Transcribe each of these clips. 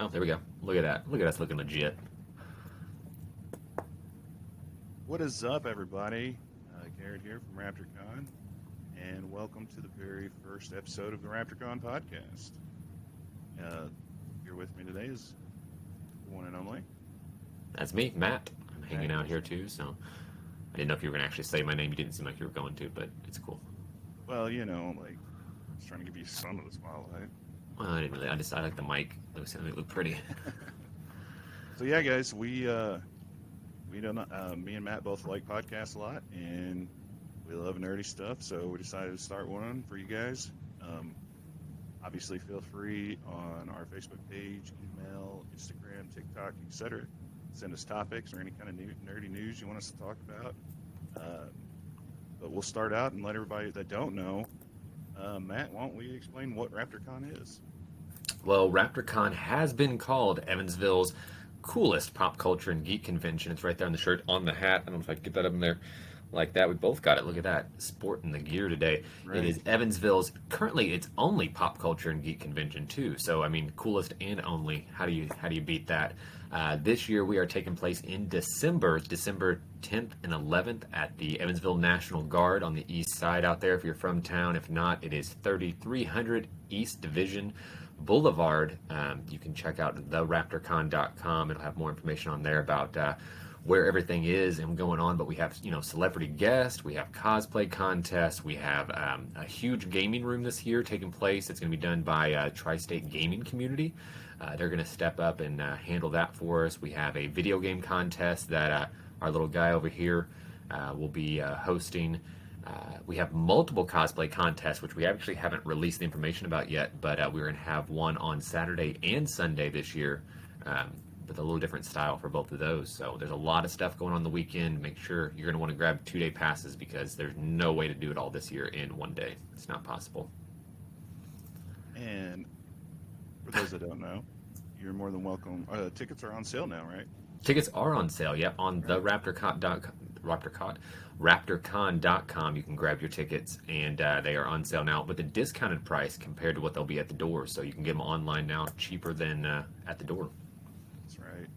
Oh, there we go. Look at that. Look at us looking legit. What is up, everybody? Garrett here from Raptor Con, and welcome to the very first episode of the Raptor Con podcast. Here with me today is the one and only. That's me, Matt. I'm hanging out here too, so I didn't know if you were going to actually say my name. You didn't seem like you were going to, but it's cool. Well, like, I was trying to give you some of the spotlight. Well, I didn't really. I like the mic. It was going to look pretty. So yeah, guys, we don't. Me and Matt both like podcasts a lot, and we love nerdy stuff. So we decided to start one for you guys. Obviously, feel free on our Facebook page, email, Instagram, TikTok, etc. Send us topics or any kind of nerdy news you want us to talk about. But we'll start out and let everybody that don't know. Matt, why don't we explain what Raptor Con is? Well, Raptor Con has been called Evansville's coolest pop culture and geek convention. It's right there on the shirt, on the hat. I don't know if I can get that up in there like that. We both got it. Look at that. Sporting the gear today. Right. It is Evansville's, currently its only pop culture and geek convention too. So, I mean, coolest and only. How do you beat that? This year we are taking place in December 10th and 11th at the Evansville National Guard on the east side out there if you're from town. If not, it is 3300 East Division Boulevard. You can check out theraptorcon.com. It'll have more information on there about where everything is and going on. But we have, celebrity guests, we have cosplay contests, we have a huge gaming room this year taking place. It's going to be done by Tri-State Gaming Community. They're going to step up and handle that for us. We have a video game contest that our little guy over here will be hosting. We have multiple cosplay contests, which we actually haven't released the information about yet, but we're going to have one on Saturday and Sunday this year, with a little different style for both of those. So there's a lot of stuff going on the weekend. Make sure you're going to want to grab 2-day passes because there's no way to do it all this year in one day. It's not possible. And for those that don't know, you're more than welcome. Tickets are on sale now, right? Tickets are on sale, yep, on the RaptorCon.com. You can grab your tickets, and they are on sale now with a discounted price compared to what they'll be at the door. So you can get them online now, cheaper than at the door. That's right.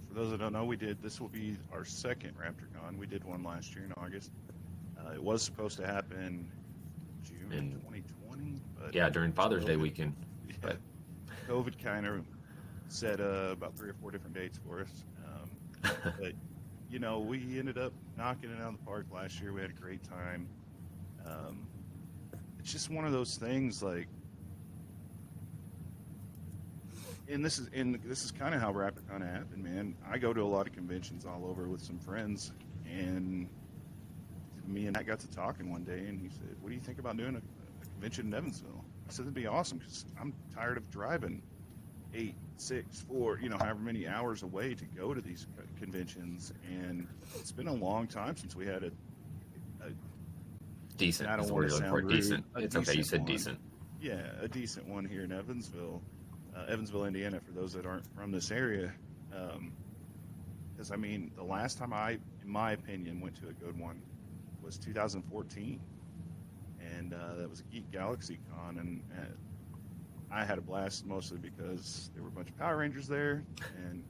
For those that don't know, this will be our second Raptor Con. We did one last year in August. It was supposed to happen June 2020. But yeah, during Father's Day weekend. Yeah, but COVID kind of set about 3 or 4 different dates for us. But, we ended up knocking it out of the park last year. We had a great time. It's just one of those things, like, and this is kind of how Raptor kind of happened, man. I go to a lot of conventions all over with some friends, and me and Matt got to talking one day, and he said, "What do you think about doing a convention in Evansville?" I said, "It'd be awesome because I'm tired of driving 8, 6, 4, however many hours away to go to these conventions, and it's been a long time since we had a decent. I don't want to sound rude. Decent. It's okay. You said decent. Yeah, a decent one here in Evansville, Indiana. For those that aren't from this area, because the last time I, in my opinion, went to a good one was 2014, and that was a Geek Galaxy Con, and I had a blast mostly because there were a bunch of Power Rangers there, and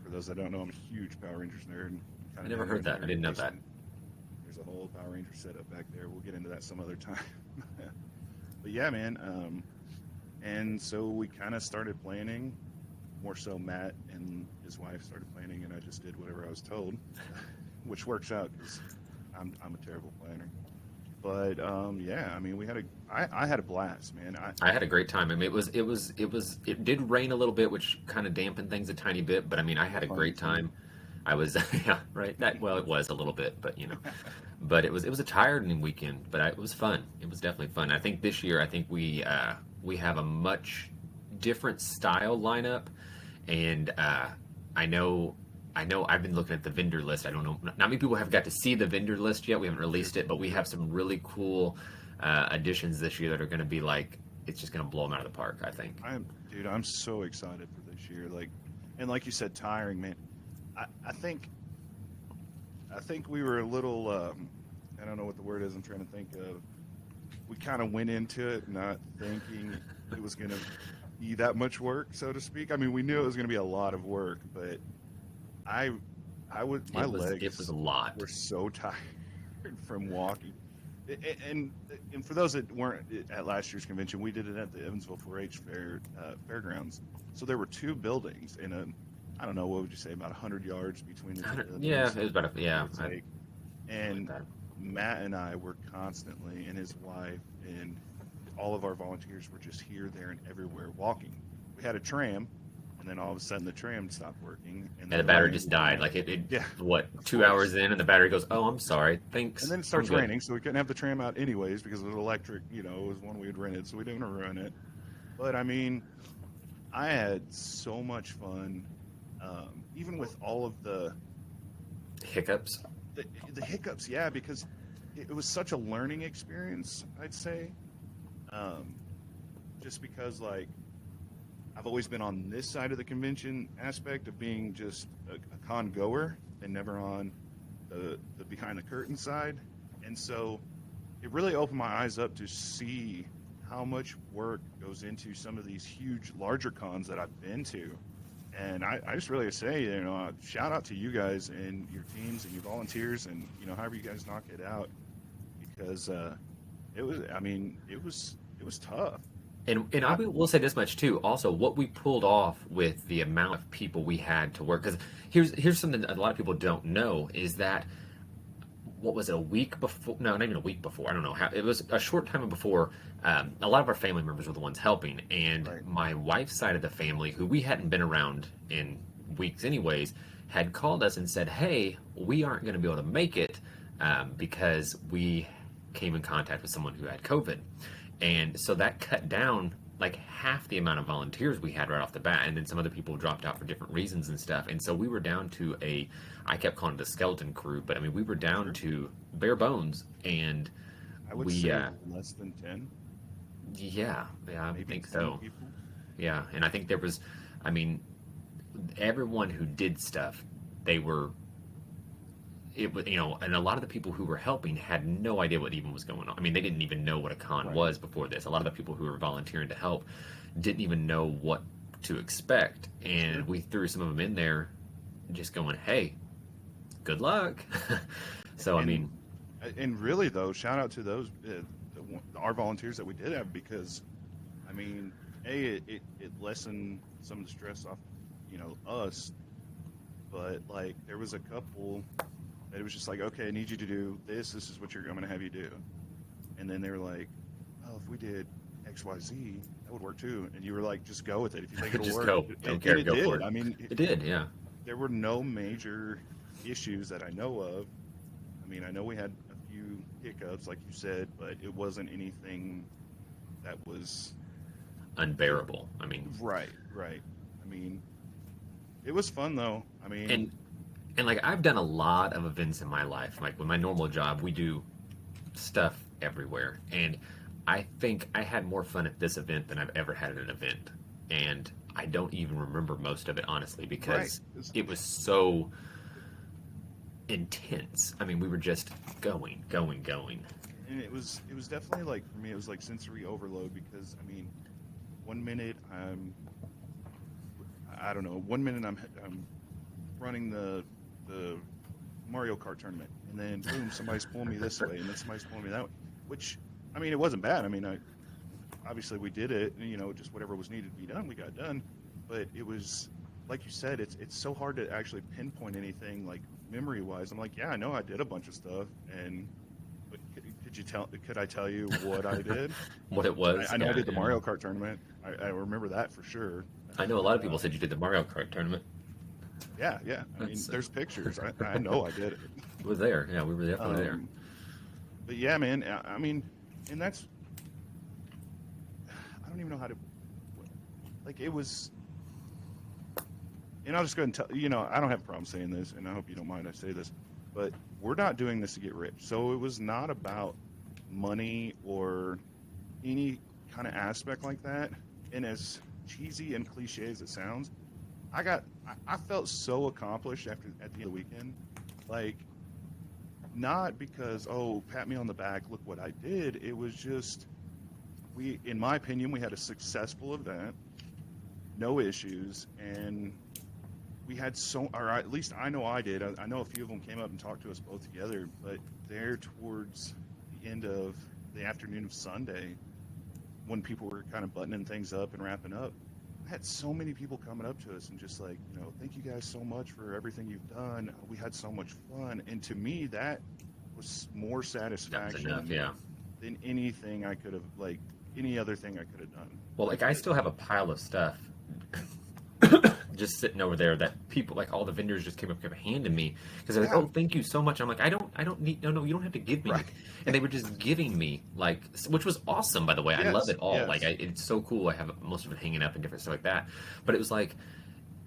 for those that don't know, I'm a huge Power Rangers nerd. I never heard that. I didn't know that. There's a whole Power Ranger setup back there. We'll get into that some other time. But yeah, man. And so we kind of started planning. More so, Matt and his wife started planning, and I just did whatever I was told, which works out because I'm a terrible planner. But yeah, I had a blast, man. I had a great time. It did rain a little bit, which kind of dampened things a tiny bit. But I had a great time. I was yeah, right. It was a little bit, but but it was a tiring weekend, but it was fun. It was definitely fun. I think this year, we have a much different style lineup, and I know I've been looking at the vendor list. I don't know. Not many people have got to see the vendor list yet. We haven't released it, but we have some really cool additions this year that are going to be it's just going to blow them out of the park, I think. I'm so excited for this year. And like you said, tiring, man. I think we were a little, I don't know what the word is I'm trying to think of. We kind of went into it not thinking it was going to be that much work, so to speak. I mean, we knew it was going to be a lot of work, but I my It was legs a lot. were so tired from walking. And and for those that weren't at last year's convention, we did it at the Evansville 4-H fairgrounds. So there were two buildings in a, I don't know, what would you say, about 100 yards between the two buildings. Yeah, it was about and Matt and I were constantly, and his wife, and all of our volunteers were just here, there, and everywhere walking. We had a tram, and then all of a sudden the tram stopped working. And the battery just died. Like yeah, what, 2 hours in, and the battery goes, oh, I'm sorry, thanks. And then it starts raining, so we couldn't have the tram out anyways because it was electric, it was one we had rented, so we didn't want to run it. But, I mean, I had so much fun, even with all of the hiccups. The hiccups, yeah, because it was such a learning experience, I'd say. Just because, like, I've always been on this side of the convention aspect of being just a con goer and never on the behind the curtain side. And so it really opened my eyes up to see how much work goes into some of these huge, larger cons that I've been to. And I just really say, shout out to you guys and your teams and your volunteers and, however you guys knock it out, because it was tough. And I will say this much too. Also, what we pulled off with the amount of people we had to work, because here's something that a lot of people don't know is that, what was it, a week before? No, not even a week before. I don't know how. It was a short time before. A lot of our family members were the ones helping, and Right. My wife's side of the family, who we hadn't been around in weeks anyways, had called us and said, "Hey, we aren't going to be able to make it because we came in contact with someone who had COVID," and so that cut down like half the amount of volunteers we had right off the bat, and then some other people dropped out for different reasons and stuff, and so we were down to I kept calling it a skeleton crew, but I mean we were down to bare bones, and I would say less than 10. Yeah, I Maybe think 10 so. people. Yeah, and I think there was, I mean, everyone who did stuff, they were, it was, and a lot of the people who were helping had no idea what even was going on. I mean, they didn't even know what a con Right. was before this. A lot of the people who were volunteering to help didn't even know what to expect, and Sure. we threw some of them in there, just going, "Hey, good luck." So I mean, And really, though, shout out to those our volunteers that we did have, because, I mean, it lessened some of the stress off, us. But like, there was a couple that it was just like, okay, I need you to do this. This is what I'm going to have you do. And then they were like, oh, if we did X, Y, Z, that would work too. And you were like, just go with it. If you think it'll just work, go. Don't care. it Go did. for it. I mean, it did. Yeah. there were no major issues that I know of. I mean, I know we had a few hiccups, like you said, but it wasn't anything that was Unbearable. I mean, right. I mean, it was fun though. I mean, and like I've done a lot of events in my life. Like with my normal job, we do stuff everywhere, and I think I had more fun at this event than I've ever had at an event, and I don't even remember most of it honestly because Right. it was so intense. I mean, we were just going. and it was definitely, like, for me, it was like sensory overload, because I mean, one minute I'm running the Mario Kart tournament, and then boom, somebody's pulling me this way, and then somebody's pulling me that way. Which, I mean, it wasn't bad. I mean, obviously we did it, and, just whatever was needed to be done, we got done. But it was, like you said, it's so hard to actually pinpoint anything, like, memory-wise. I'm like, yeah, I know I did a bunch of stuff, but could I tell you what I did? What it was. I know yeah, I did the yeah. Mario Kart tournament. I remember that for sure. I know a lot of people said you did the Mario Kart tournament. Yeah. I mean, there's pictures. I know I did it. It was there. Yeah, we were definitely there. But yeah, man. I mean, and that's, I don't even know how to, like, it was. And I'll just go ahead and tell, I don't have a problem saying this, and I hope you don't mind I say this, but we're not doing this to get rich. So it was not about money or any kind of aspect like that. And as cheesy and cliche as it sounds, I felt so accomplished at the end of the weekend. Like, not because, oh, pat me on the back, look what I did. It was just, in my opinion, we had a successful event. no issues, and we had or at least I know I did. I know a few of them came up and talked to us both together, but there towards the end of the afternoon of Sunday, when people were kind of buttoning things up and wrapping up, I had so many people coming up to us and just like, thank you guys so much for everything you've done. We had so much fun. And to me, that was more satisfaction than anything I could have, like, any other thing I could have done. Well, like, I still have a pile of stuff just sitting over there that people, like, all the vendors just came up and kept handing me because they're like, oh, thank you so much. I'm like, I don't need, no, you don't have to give me. Right. And they were just giving me, like, which was awesome, by the way. Yes, I love it all. Yes. Like, it's so cool. I have most of it hanging up and different stuff like that. But it was like,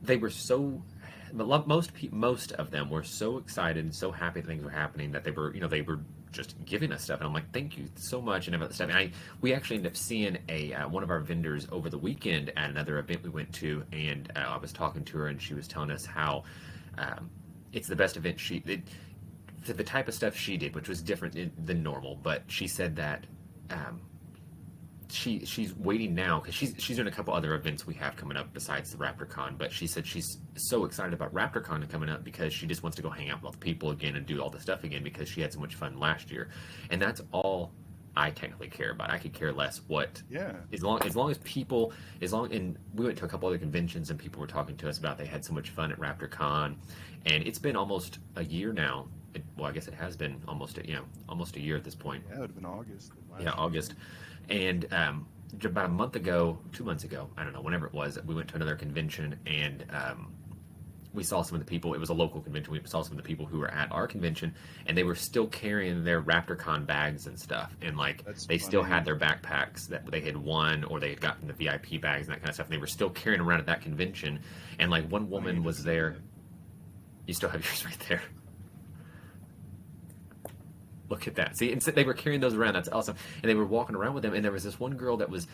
they were so, most of them were so excited and so happy that things were happening that they were just giving us stuff, and I'm like, thank you so much, and about the stuff. And we actually ended up seeing one of our vendors over the weekend at another event we went to, and I was talking to her, and she was telling us how it's the best event the type of stuff she did, which was different than normal, but she said that she's waiting now because she's doing a couple other events we have coming up besides the Raptor Con, but she said she's so excited about Raptor Con coming up because she just wants to go hang out with all the people again and do all the stuff again because she had so much fun last year. And that's all I technically care about. I could care less as long as people, and we went to a couple other conventions and people were talking to us about they had so much fun at Raptor Con, and it's been almost a year now. Well, I guess it has been almost a year at this point. Yeah, it would have been August. August. And about a month ago, 2 months ago, I don't know, whenever it was, we went to another convention, and we saw some of the people. It was a local convention. We saw some of the people who were at our convention, and they were still carrying their RaptorCon bags and stuff. And like, they still had their backpacks that they had won, or they had gotten the VIP bags and that kind of stuff. And they were still carrying around at that convention. And like, one woman was there. You still have yours right there. Look at that. See, and so they were carrying those around. That's awesome. And they were walking around with them. And there was this one girl that was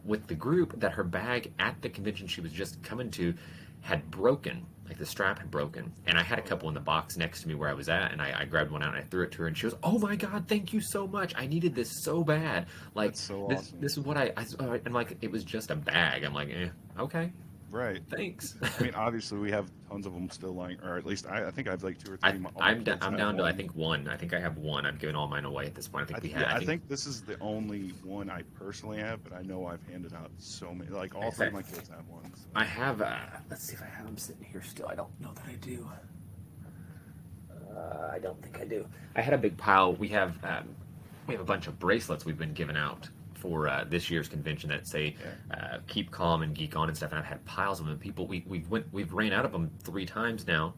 with the group that her bag at the convention she was just coming to had broken. Like, the strap had broken. And I had a couple in the box next to me where I was at. And I grabbed one out and I threw it to her. And she was, oh my God, thank you so much. I needed this so bad. Like, that's so awesome. This is what and like, it was just a bag. I'm like, okay. Right. Thanks. I mean, obviously, we have tons of them still lying, or at least I think I have like 2 or 3. I'm down to, I think, one. I think I have one. I've given all mine away at this point. I think this is the only one I personally have, but I know I've handed out so many. Like, all 3 of my kids have one. So. I have, let's see if I have them sitting here still. I don't know that I do. I don't think I do. I had a big pile. We have a bunch of bracelets we've been giving out for this year's convention that say keep calm and geek on and stuff, and I've had piles of them. People, we've ran out of them 3 times now,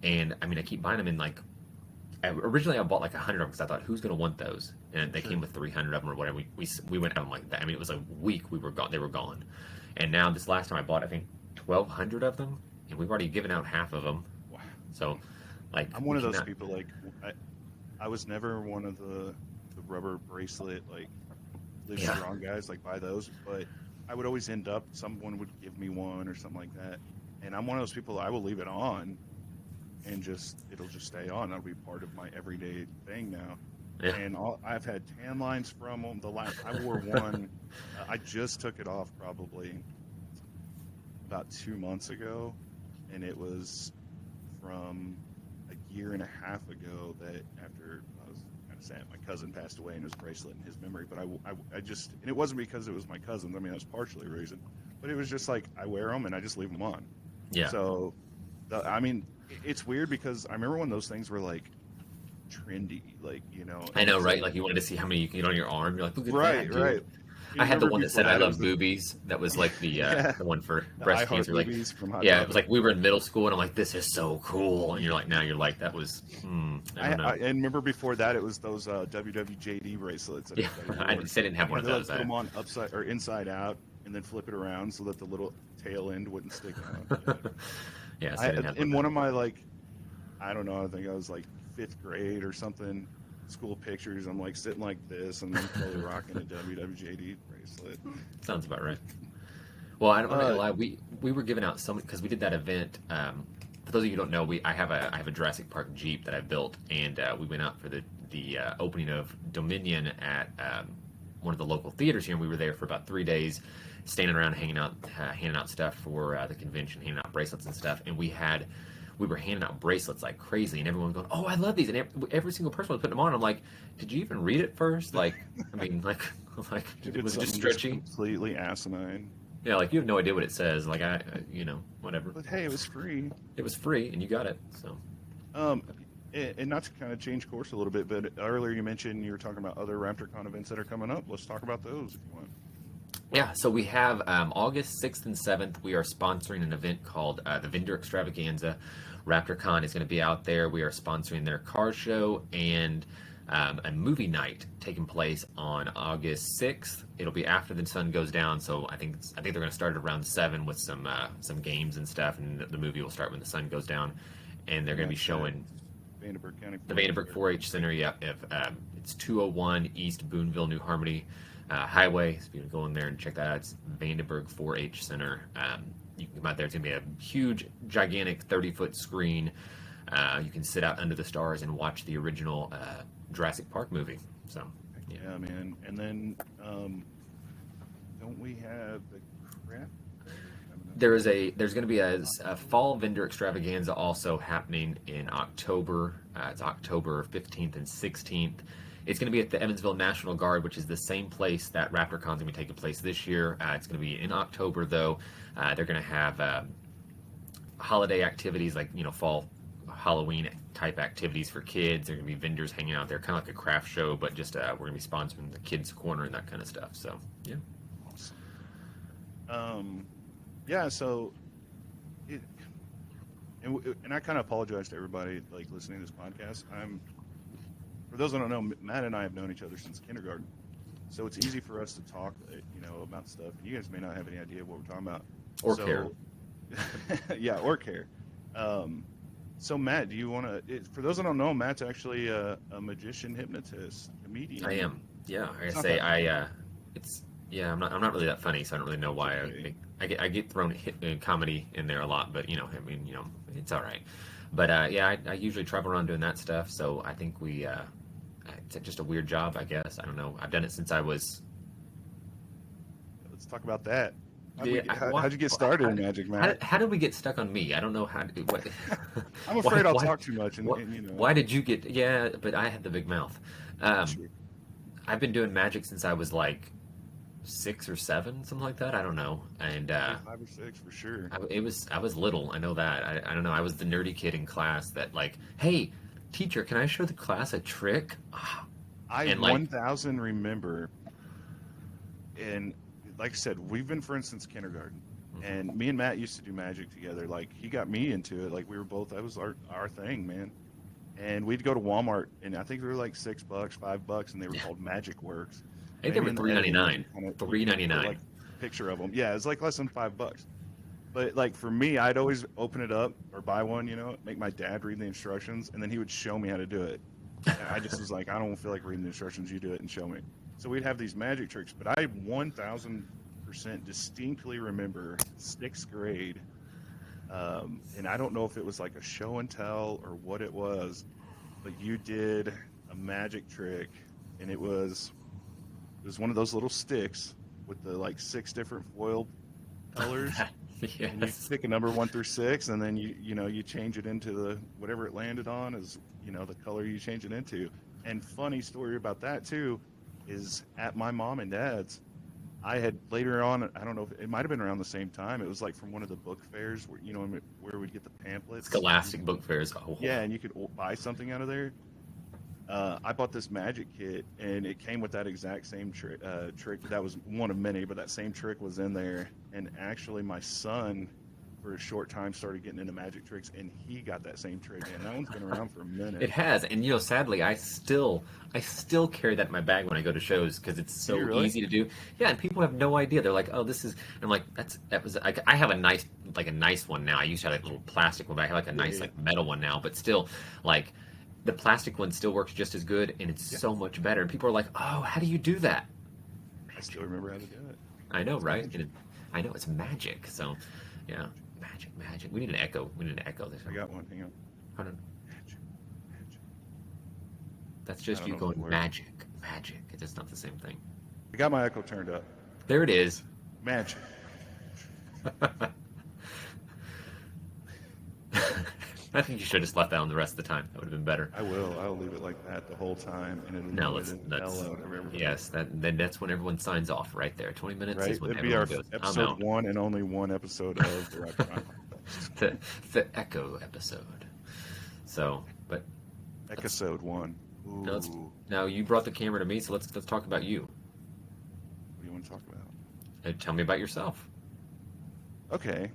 and I mean, I keep buying them. In like, originally I bought like 100 of them because I thought, who's going to want those? And they came with 300 of them or whatever. We went out of them like that. I mean, it was a week we were gone. They were gone, and now this last time I bought, I think 1,200 of them, and we've already given out half of them. Wow. So, like, I'm one of those people. Like, I was never one of the rubber bracelet like. Live strong guys, like, buy those, but I would always end up, someone would give me one or something like that, and I'm one of those people, I will leave it on and it'll just stay on. That'll be part of my everyday thing now. And I've had tan lines from them. I wore one, I just took it off probably about 2 months ago, and it was from a year and a half ago that after I was sad. My cousin passed away, and it was a bracelet in his memory. But I just, and it wasn't because it was my cousin. I mean, that was partially a reason, but it was just like I wear them and I just leave them on. Yeah. So, I mean, it's weird because I remember when those things were like trendy, like, I know, right? Like, you wanted to see how many you can get on your arm. You're like, look at that, dude. Right. I had the one that said "I love boobies." That was like the one for breast cancer. Like, it was like we were in middle school, and I'm like, "This is so cool." And you're like, that was. I don't know. And remember before that, it was those WWJD bracelets. Yeah, I didn't have one of those. Put them on upside or inside out, and then flip it around so that the little tail end wouldn't stick out. Yeah, so in one of my, like, I don't know, I think I was like 5th grade or something. School pictures, I'm like sitting like this and then totally rocking a WWJD bracelet. Sounds about right. Well, I'm not gonna lie, we were giving out some because we did that event. For those of you who don't know, I have a Jurassic Park Jeep that I built, and we went out for the opening of Dominion at one of the local theaters here, and we were there for about 3 days. standing around hanging out, handing out stuff for the convention, handing out bracelets and stuff. And we were handing out bracelets like crazy, and everyone was going, "Oh, I love these!" And every single person was putting them on. I'm like, "Did you even read it first?" Like, I mean, like was it just stretchy? Completely asinine. Yeah, like you have no idea what it says. Like whatever. But hey, it was free. It was free, and you got it. So, and not to kind of change course a little bit, but earlier you mentioned you were talking about other Raptor Con events that are coming up. Let's talk about those if you want. yeah, so we have August 6th and 7th. We are sponsoring an event called the Vendor Extravaganza. Raptor Con is going to be out there. We are sponsoring their car show and a movie night taking place on August 6th. It'll be after the sun goes down, so I think they're going to start at around 7 with some games and stuff, and the movie will start when the sun goes down. And they're going to be showing Vandenberg County. The Vandenberg 4-H Center. Yeah, it's 201 East Boonville, New Harmony Highway. So if you can go in there and check that out, it's Vandenberg 4-H Center. You can come out there. It's going to be a huge, gigantic 30-foot screen. You can sit out under the stars and watch the original Jurassic Park movie. So, yeah, man. And then, don't we have the crap? There's going to be a fall vendor extravaganza also happening in October. It's October 15th and 16th. It's going to be at the Evansville National Guard, which is the same place that Raptor Con's going to be taking place this year. It's going to be in October, though. They're going to have holiday activities like, fall Halloween type activities for kids. There are going to be vendors hanging out there, kind of like a craft show, but just we're going to be sponsoring the kids' corner and that kind of stuff. So, yeah. Yeah, so, and I kind of apologize to everybody like listening to this podcast. For those that don't know, Matt and I have known each other since kindergarten, so it's easy for us to talk, about stuff. You guys may not have any idea what we're talking about, or care. Yeah, or care. So Matt, do you want to? For those that don't know, Matt's actually a magician, hypnotist, comedian. I am. Yeah, like I say, I'm not really that funny, so I don't really know why. Okay. I get thrown comedy in there a lot, but it's all right. But I usually travel around doing that stuff. So I think it's just a weird job, I guess. I don't know. I've done it since I was. Let's talk about that. How'd you get started in magic, Matt? How did we get stuck on me? I don't know how to do what. I'm afraid I'll talk too much. Why did you get? Yeah, but I had the big mouth. Sure. I've been doing magic since I was like 6 or 7, something like that. I don't know. And 5 or 6 for sure. I was little. I know that. I don't know. I was the nerdy kid in class that like, hey, teacher, can I show the class a trick? I 1,000 remember, and like I said, we've been friends since kindergarten. Mm-hmm. And me and Matt used to do magic together. Like, he got me into it. Like, we were both, that was our thing, man. And we'd go to Walmart, and I think they were like $6, $5, and they were called Magic Works. I think they were $3.99. $3.99. Like, picture of them. Yeah, it's like less than $5. But like for me, I'd always open it up or buy one, make my dad read the instructions, and then he would show me how to do it. And I just was like, I don't feel like reading the instructions. You do it and show me. So we'd have these magic tricks, but I 1,000% distinctly remember 6th grade, and I don't know if it was like a show and tell or what it was, but you did a magic trick, and it was one of those little sticks with the like 6 different foil colors. Yes. And you pick a number 1 through 6, and then you change it into the whatever it landed on is the color you change it into. And funny story about that too is at my mom and dad's, I had later on, I don't know if it might have been around the same time. It was like from one of the book fairs where we'd get the pamphlets. Scholastic book fairs. Oh. Yeah, and you could buy something out of there. I bought this magic kit, and it came with that exact same trick. That was one of many, but that same trick was in there. And actually, my son, for a short time, started getting into magic tricks, and he got that same trick. And that one's been around for a minute. It has, and sadly, I still carry that in my bag when I go to shows because it's so easy to do. Yeah, and people have no idea. They're like, "Oh, this is." I'm like, I have a nice one now. I used to have a little plastic one, but I have like a nice like metal one now. But still, like. The plastic one still works just as good, and it's so much better. And people are like, "Oh, how do you do that?" I still remember how to do it. I know, right? I know it's magic. So, yeah, magic. We need an echo. This. I got one. Hang on. Hold on. Magic. That's just you going magic. It's just not the same thing. I got my echo turned up. There it is. Magic. I think you should have just left that on the rest of the time. That would have been better. I will. I'll leave it like that the whole time, and it'll No, annoy let's the hell out of everybody. yes, that's when everyone signs off right there. 20 minutes Right? is when It'd be our everyone goes, I'm episode out. 1 and only one episode of the Raptor Con. the Echo episode. So, but Episode 1. now, Ooh. now you brought the camera to me, so let's talk about you. What do you want to talk about? Tell me about yourself. Okay.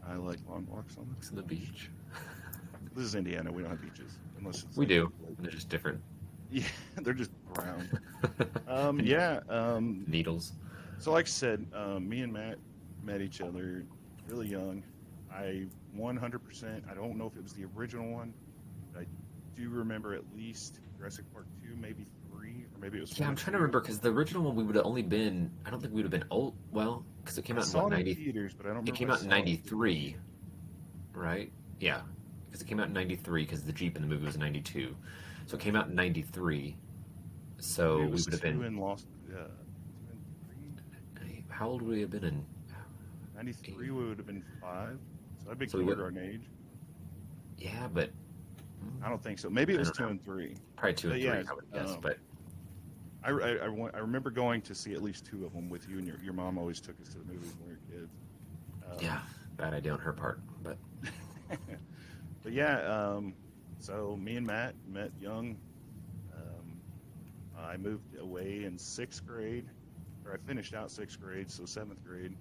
I like long walks on To the beach. This is Indiana. We don't have beaches. Unless it's We like- do. They're just different. Yeah, they're just brown. Needles. So like I said, me and Matt met each other really young. I 100%, I don't know if it was the original one, but I do remember at least Jurassic Park 2, maybe 3, or maybe it was Yeah, 1 I'm or trying to 2. remember because the original one we would have only been. I don't think we would have been old. Well, because it came I out in saw what, it in 90. theaters, but I don't remember. It came if I out in saw it. '93, right? Yeah, because it came out in '93 because the Jeep in the movie was '92, so it came out in '93. So Maybe it we was would have 2 been. in Lost. How old would we have been in? 93 we would have been 5. So I'd be So we would- kindergarten age. Yeah, but I don't think so. Maybe it I was don't 2 know. and 3. probably 2 and But 3. yeah, I would guess, um, but I remember going to see at least 2 of them with you, and your mom always took us to the movies when we were kids. yeah, bad idea on her part. But But yeah, so me and Matt met young. I moved away in 6th grade, or I finished out 6th grade, so 7th grade.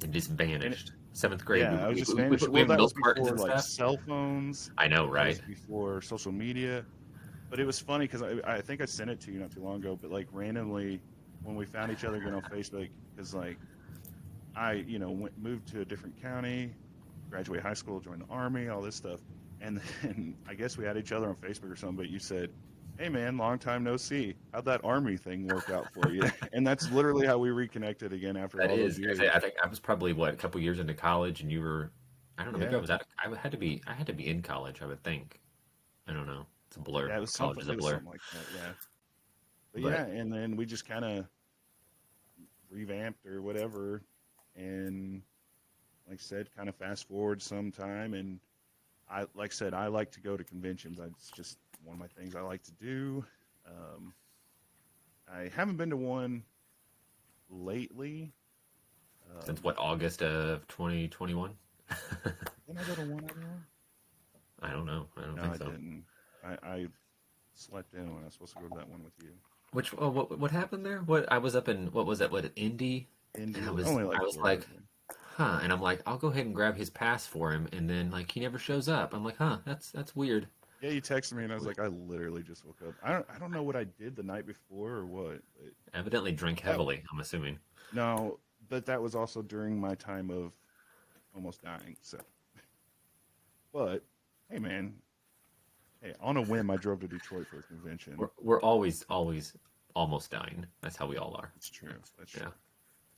it just vanished. 7th grade. Yeah, I was just we vanished. put Well, in that was milk cartons before and like stuff. cell phones. I know, That right? was before social media. But it was funny because I think I sent it to you not too long ago. But like randomly, when we found each other again on Facebook, because like I moved to a different county, graduated high school, joined the army, all this stuff, and then I guess we had each other on Facebook or something. But you said, "Hey man, long time no see. How'd that army thing work out for you?" And that's literally how we reconnected again after That all is. those years. I think I was probably a couple years into college, and you were. I don't know. Maybe Yeah. I was at. I had to be. I had to be in college. I would think. I don't know. It's a blur. Yeah, it was College something, is a blur. like that. Yeah. But But- yeah, and then we just kind of revamped or whatever, and like I said, kind of fast forward some time, and I like I said, I like to go to conventions. It's just one of my things I like to do. I haven't been to one lately. Since what, August of 2021? Didn't I go to one anymore? I don't know. I don't No, think I so. didn't. I slept in when I was supposed to go to that one with you. Which? Oh, what happened there? What? I was up in what was that? What, Indy? And I was- only I was 4 like- days. Huh? And I'm like, I'll go ahead and grab his pass for him, and then like he never shows up. I'm like, huh? That's weird. Yeah, you texted me, and I was like, I literally just woke up. I don't know what I did the night before or what. But Evidently drink heavily. I'm assuming. no, but that was also during my time of almost dying. So, but hey, man, hey, on a whim, I drove to Detroit for a convention. We're always almost dying. That's how we all are. That's true. That's true. Yeah.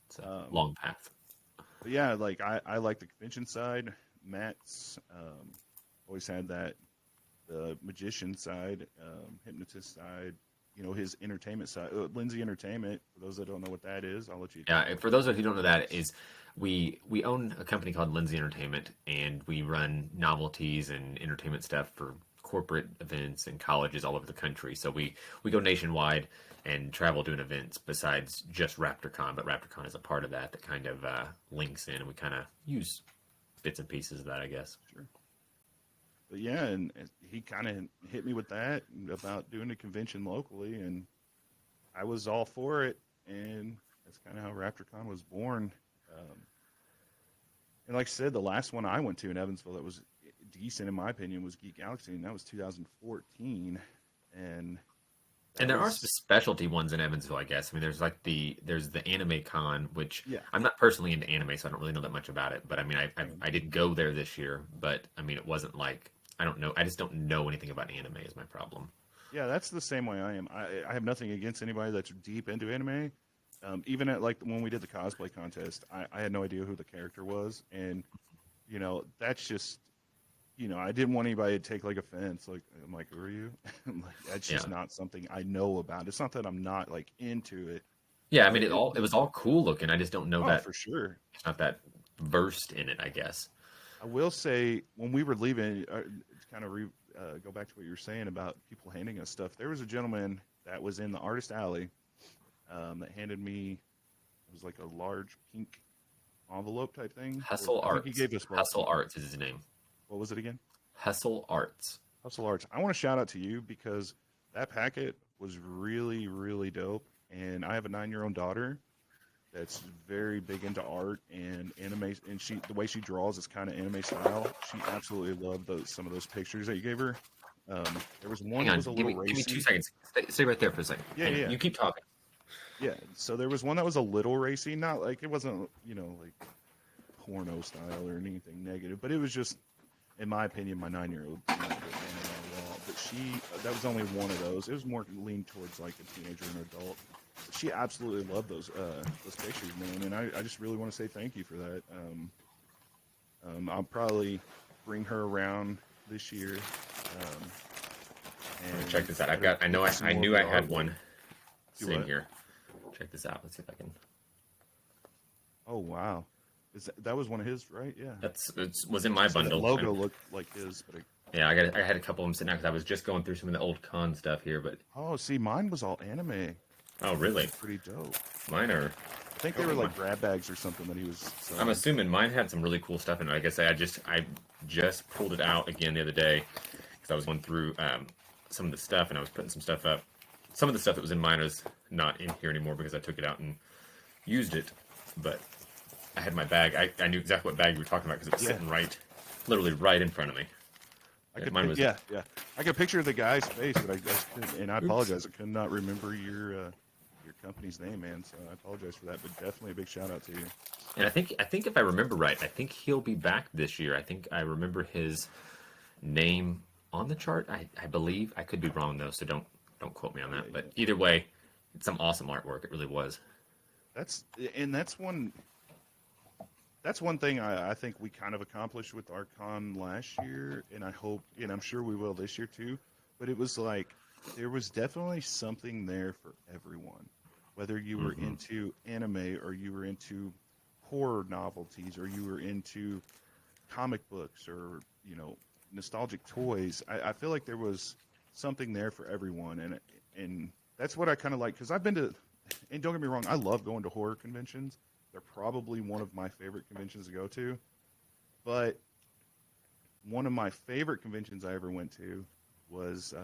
It's a Um, long path. But yeah, like I like the convention side. Matt's always had that the magician side, hypnotist side. His entertainment side. Lindsay Entertainment. For those that don't know what that is, I'll let you. Yeah, for those of you who don't know that, is we own a company called Lindsay Entertainment, and we run novelties and entertainment stuff for corporate events and colleges all over the country. So we go nationwide and travel doing events besides just Raptor Con, but Raptor Con is a part of that kind of links in, and we kind of use bits and pieces of that, I guess. Sure. But yeah, and he kind of hit me with that about doing a convention locally, and I was all for it, and that's kind of how RaptorCon was born. And like I said, the last one I went to in Evansville that was decent, in my opinion, was Geek Galaxy, and that was 2014. And And there are was- some specialty ones in Evansville, I guess. I mean, there's the Anime Con, which Yeah. I'm not personally into anime, so I don't really know that much about it. But I mean, I did go there this year, but I mean, it wasn't like I don't know. I just don't know anything about anime is my problem. Yeah, that's the same way I am. I have nothing against anybody that's deep into anime. Even at like when we did the cosplay contest, I had no idea who the character was, and that's just I didn't want anybody to take like offense. Like I'm like, who are you? I'm like, that's just not something I know about. It's not that I'm not like into it. Yeah, I mean, But it was all cool looking. I just don't know that for sure. it's not that versed in it, I guess. I will say when we were leaving, to kind of go back to what you were saying about people handing us stuff. There was a gentleman that was in the artist alley that handed me. It was like a large pink envelope type thing. Hustle I think he Arts. gave us both. Hustle Arts is his name. What was it again? Hustle Arts. Hustle Arts. I want to shout out to you because that packet was really, really dope. And I have a 9-year-old daughter that's very big into art and anime, and the way she draws is kind of anime style. She absolutely loved some of those pictures that you gave her. There was one Hang that on, was a give little me racy. 2 seconds. Stay right there for a second. Yeah. You keep talking. Yeah, so there was one that was a little racy, not like it wasn't, like porno style or anything negative, but it was just, in my opinion, my 9-year-old. But that was only one of those. It was more leaned towards like a teenager and adult. She absolutely loved those pictures, man, and I just really want to say thank you for that. I'll probably bring her around this year. And Check this out. I knew I had one sitting here. Check this out. Let's see if I can. Oh wow, that was one of his, right? Yeah. It was in my bundle. The logo looked like his, but yeah, I had a couple of them sitting out because I was just going through some of the old con stuff here, but. Oh, see, mine was all anime. Oh, really? Pretty dope. Mine are. I think they were like grab bags or something that he was selling. I'm assuming mine had some really cool stuff in it. Like I say, I just pulled it out again the other day because I was going through some of the stuff and I was putting some stuff up. Some of the stuff that was in mine is not in here anymore because I took it out and used it. But I had my bag. I knew exactly what bag you were talking about because it was sitting literally right in front of me. I could picture the guy's face, but I apologize. I could not remember your company's name, man. So I apologize for that. But definitely a big shout out to you. And I think if I remember right, I think he'll be back this year. I think I remember his name on the chart. I believe. I could be wrong though, so don't quote me on that. But either way, it's some awesome artwork. It really was. That's one thing I think we kind of accomplished with our con last year, and I hope, and I'm sure we will this year too. But it was like there was definitely something there for everyone, whether you were into anime or you were into horror novelties or you were into comic books or nostalgic toys. I feel like there was something there for everyone, and that's what I kind of like because I've been to, and don't get me wrong, I love going to horror conventions. They're probably one of my favorite conventions to go to. But one of my favorite conventions I ever went to was,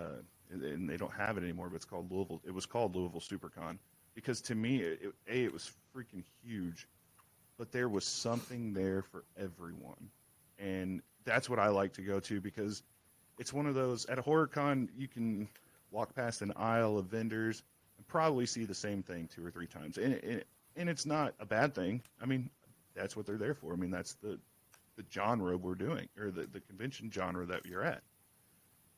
and they don't have it anymore, but it's called Louisville. It was called Louisville SuperCon because to me, it was freaking huge, but there was something there for everyone, and that's what I like to go to because it's one of those at a horror con you can walk past an aisle of vendors and probably see the same thing 2 or 3 times, and it's not a bad thing. I mean, that's what they're there for. I mean, that's the genre we're doing, or the convention genre that you're at.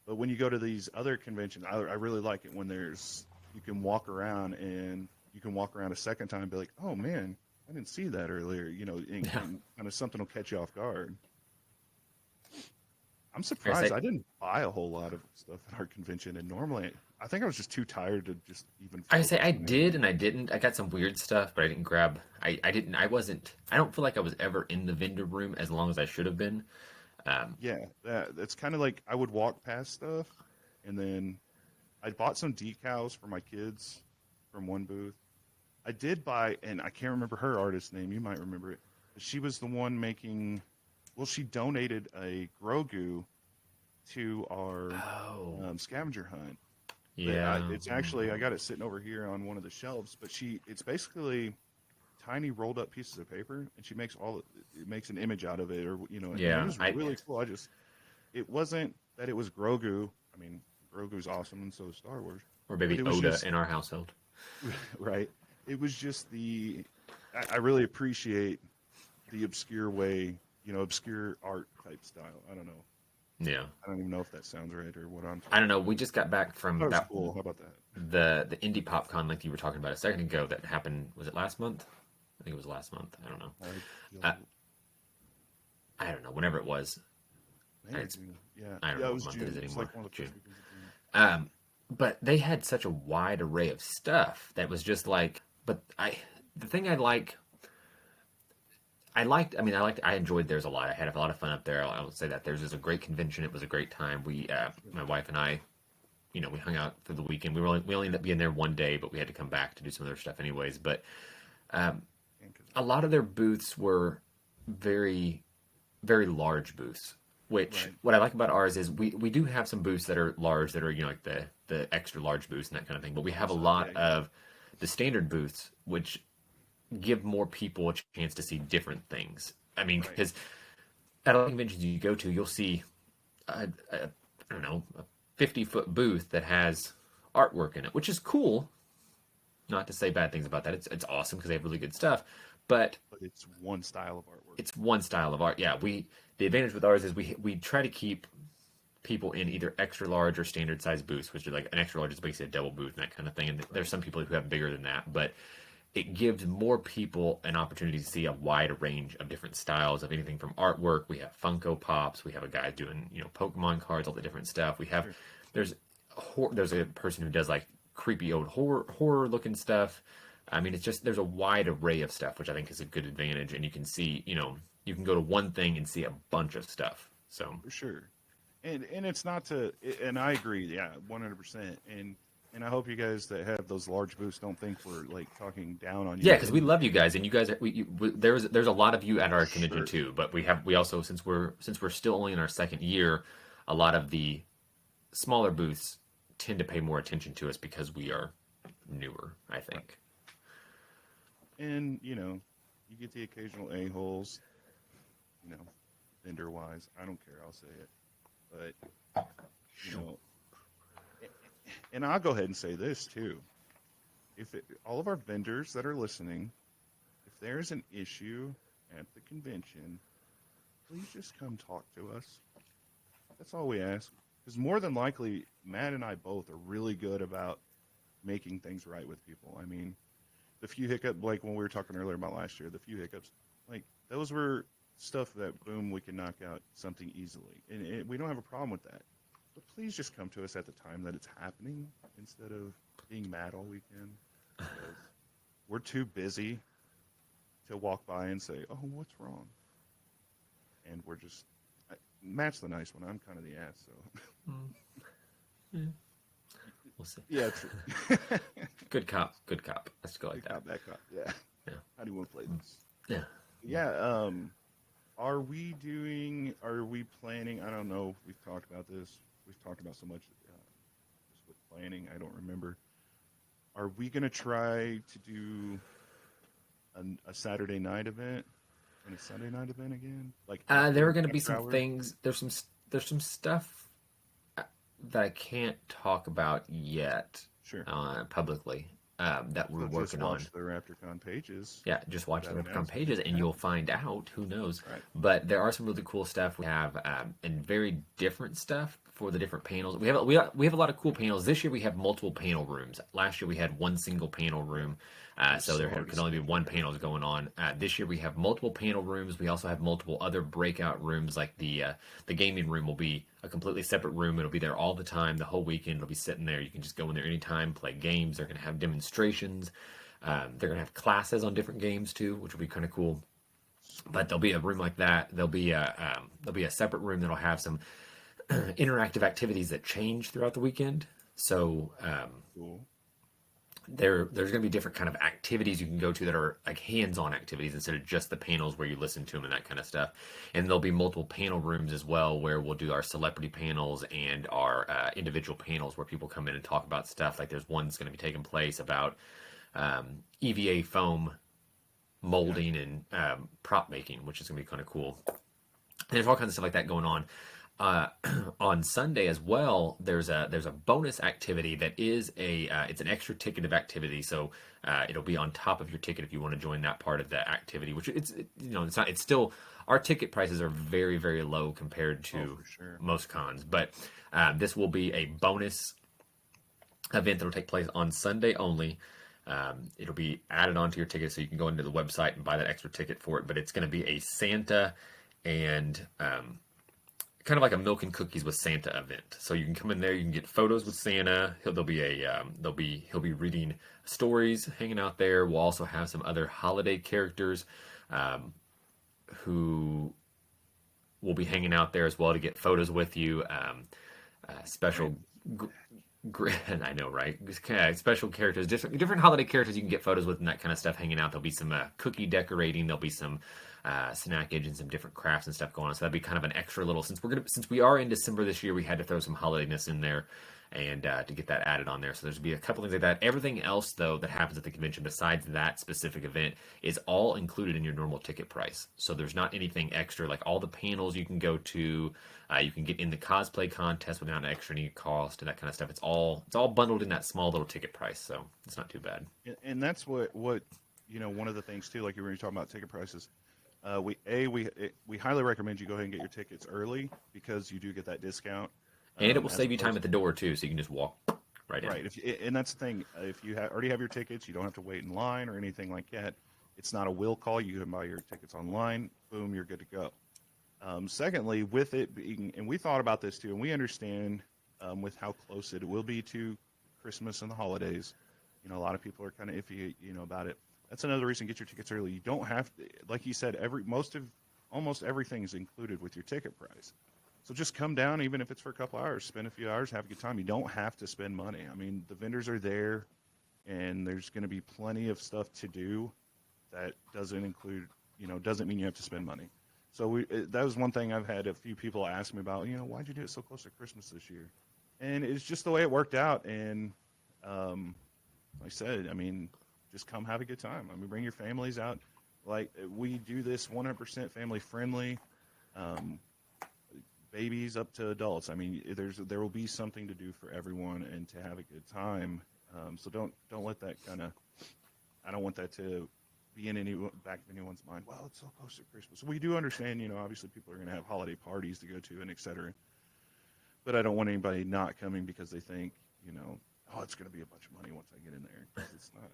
But when you go to these other conventions, I really like it when you can walk around and you can walk around a second time and be like, oh man, I didn't see that earlier. And kind of something will catch you off guard. I'm surprised I didn't buy a whole lot of stuff at our convention, and normally I think I was just too tired to just even. I say I did and I didn't. I got some weird stuff, but I didn't grab. I didn't. I wasn't. I don't feel like I was ever in the vendor room as long as I should have been. That's kind of like I would walk past stuff, and then I bought some decals for my kids from one booth. I did buy, and I can't remember her artist name. You might remember it. She was the one making. Well, she donated a Grogu to our scavenger hunt. Yeah, it's actually I got it sitting over here on one of the shelves. But it's basically tiny rolled up pieces of paper, and she makes makes an image out of it, or Yeah, it was really cool. It wasn't that it was Grogu. I mean, Grogu's awesome, and so is Star Wars. Or maybe Oda in our household. Right. It was just I really appreciate the obscure way. Obscure art type style. I don't know. Yeah. I don't even know if that sounds right or what I'm. I don't know. We just got back from that. Was cool. How about that? The Indie PopCon, like you were talking about a second ago, that happened. Was it last month? I think it was last month. I don't know. I don't know. Whenever it was. Yeah. I don't know what month June. it is anymore. Like June. But they had such a wide array of stuff that was just like but the thing I enjoyed theirs a lot. I had a lot of fun up there. I would say that theirs was a great convention. It was a great time. My wife and I, we hung out for the weekend. We only ended up being there one day, but we had to come back to do some other stuff anyways. But a lot of their booths were very, very large booths. Which what I like about ours is we do have some booths that are large, that are like the extra large booths and that kind of thing. But we have a lot of the standard booths, which give more people a chance to see different things. I mean, because at all conventions you go to, you'll see, I don't know, a 50-foot booth that has artwork in it, which is cool. Not to say bad things about that. It's awesome because they have really good stuff. But it's one style of artwork. It's one style of art. Yeah, the advantage with ours is we try to keep people in either extra large or standard size booths, which are like an extra large is basically a double booth and that kind of thing. And there's some people who have bigger than that, but it gives more people an opportunity to see a wide range of different styles of anything from artwork. We have Funko Pops. We have a guy doing Pokemon cards, all the different stuff. We have there's a person who does like creepy old horror looking stuff. I mean, it's just there's a wide array of stuff, which I think is a good advantage. And you can see, you can go to one thing and see a bunch of stuff. So for sure, and it's not to, and I agree, yeah, 100%. And I hope you guys that have those large booths don't think we're like talking down on you. Yeah, because we love you guys, and you guys, there's a lot of you at our convention too. But we also since we're still only in our second year, a lot of the smaller booths tend to pay more attention to us because we are newer, I think. And you get the occasional a-holes, vendor wise. I don't care, I'll say it. But and I'll go ahead and say this too. All of our vendors that are listening, if there's an issue at the convention, please just come talk to us. That's all we ask. Because more than likely, Matt and I both are really good about making things right with people. I mean, the few hiccups, like when we were talking earlier about last year, the few hiccups, like those were stuff that, boom, we can knock out something easily. And we don't have a problem with that. But please just come to us at the time that it's happening instead of being mad all weekend. We're too busy to walk by and say, oh, what's wrong? And we're just, Matt's the nice one. I'm kind of the ass, so. Yeah. We'll see. Yeah, true. Good cop. Let's go like that. Bad cop, yeah. How do you want to play this? Yeah. Yeah, are we planning, I don't know, we've talked about this. We've talked about so much just with planning, I don't remember. Are we going to try to do a Saturday night event and a Sunday night event again? Like there are going to be some things. There's some stuff that I can't talk about yet. Sure. Publicly. That we're working on. Just watch the Raptor Con pages. Yeah, just watch the Raptor Con pages and you'll find out. Who knows? Right. But there are some really cool stuff. We have and very different stuff for the different panels. We have a lot of cool panels. This year we have multiple panel rooms. Last year we had one single panel room. So there could only be one panel going on. This year we have multiple panel rooms. We also have multiple other breakout rooms, like the gaming room will be a completely separate room. It'll be there all the time, the whole weekend. It'll be sitting there. You can just go in there anytime, play games. They're going to have demonstrations. They're going to have classes on different games too, which will be kind of cool. But there'll be a room like that. There'll be a separate room that'll have some interactive activities that change throughout the weekend. So cool. There's going to be different kind of activities you can go to that are like hands-on activities instead of just the panels where you listen to them and that kind of stuff. And there'll be multiple panel rooms as well where we'll do our celebrity panels and our individual panels where people come in and talk about stuff. Like there's one that's going to be taking place about EVA foam molding and prop making, which is going to be kind of cool. And there's all kinds of stuff like that going on. On Sunday as well, there's a bonus activity that is it's an extra ticketed activity, so it'll be on top of your ticket if you want to join that part of the activity. Which it's still, our ticket prices are very, very low compared to most cons, but this will be a bonus event that will take place on Sunday only. It'll be added onto your ticket, so you can go into the website and buy that extra ticket for it. But it's going to be a Santa and kind of like a milk and cookies with Santa event. So you can come in there, you can get photos with Santa. He'll be reading stories, hanging out there. We'll also have some other holiday characters who will be hanging out there as well to get photos with you. Special. I know, right? Special characters, different holiday characters you can get photos with and that kind of stuff hanging out. There'll be some cookie decorating. There'll be some snackage and some different crafts and stuff going on. So that'd be kind of an extra little. Since we are in December this year, we had to throw some holidayness in there and to get that added on there. So there's be a couple things like that. Everything else though that happens at the convention besides that specific event is all included in your normal ticket price. So there's not anything extra. Like all the panels you can go to. You can get in the cosplay contest without an extra any cost and that kind of stuff. It's all bundled in that small little ticket price, so it's not too bad. And that's what one of the things too, like you were talking about ticket prices. We highly recommend you go ahead and get your tickets early because you do get that discount. And it will save you time at the door too, so you can just walk right in. Right. And that's the thing. If you already have your tickets, you don't have to wait in line or anything like that. It's not a will call. You can buy your tickets online. Boom, you're good to go. Secondly, with it being, and we thought about this too, and we understand with how close it will be to Christmas and the holidays. A lot of people are kind of iffy, about it. That's another reason to get your tickets early. You don't have to, like you said, almost everything is included with your ticket price. So just come down, even if it's for a couple hours, spend a few hours, have a good time. You don't have to spend money. I mean, the vendors are there, and there's going to be plenty of stuff to do that doesn't mean you have to spend money. So that was one thing I've had a few people ask me about, why'd you do it so close to Christmas this year? And it's just the way it worked out. And like I said, just come have a good time. Bring your families out. Like we do this 100% family friendly, babies up to adults. There will be something to do for everyone and to have a good time. So don't let that I don't want that to be in back of anyone's mind. Well, it's so close to Christmas. We do understand, obviously people are going to have holiday parties to go to and et cetera. But I don't want anybody not coming because they think, it's going to be a bunch of money once I get in there. 'Cause it's not.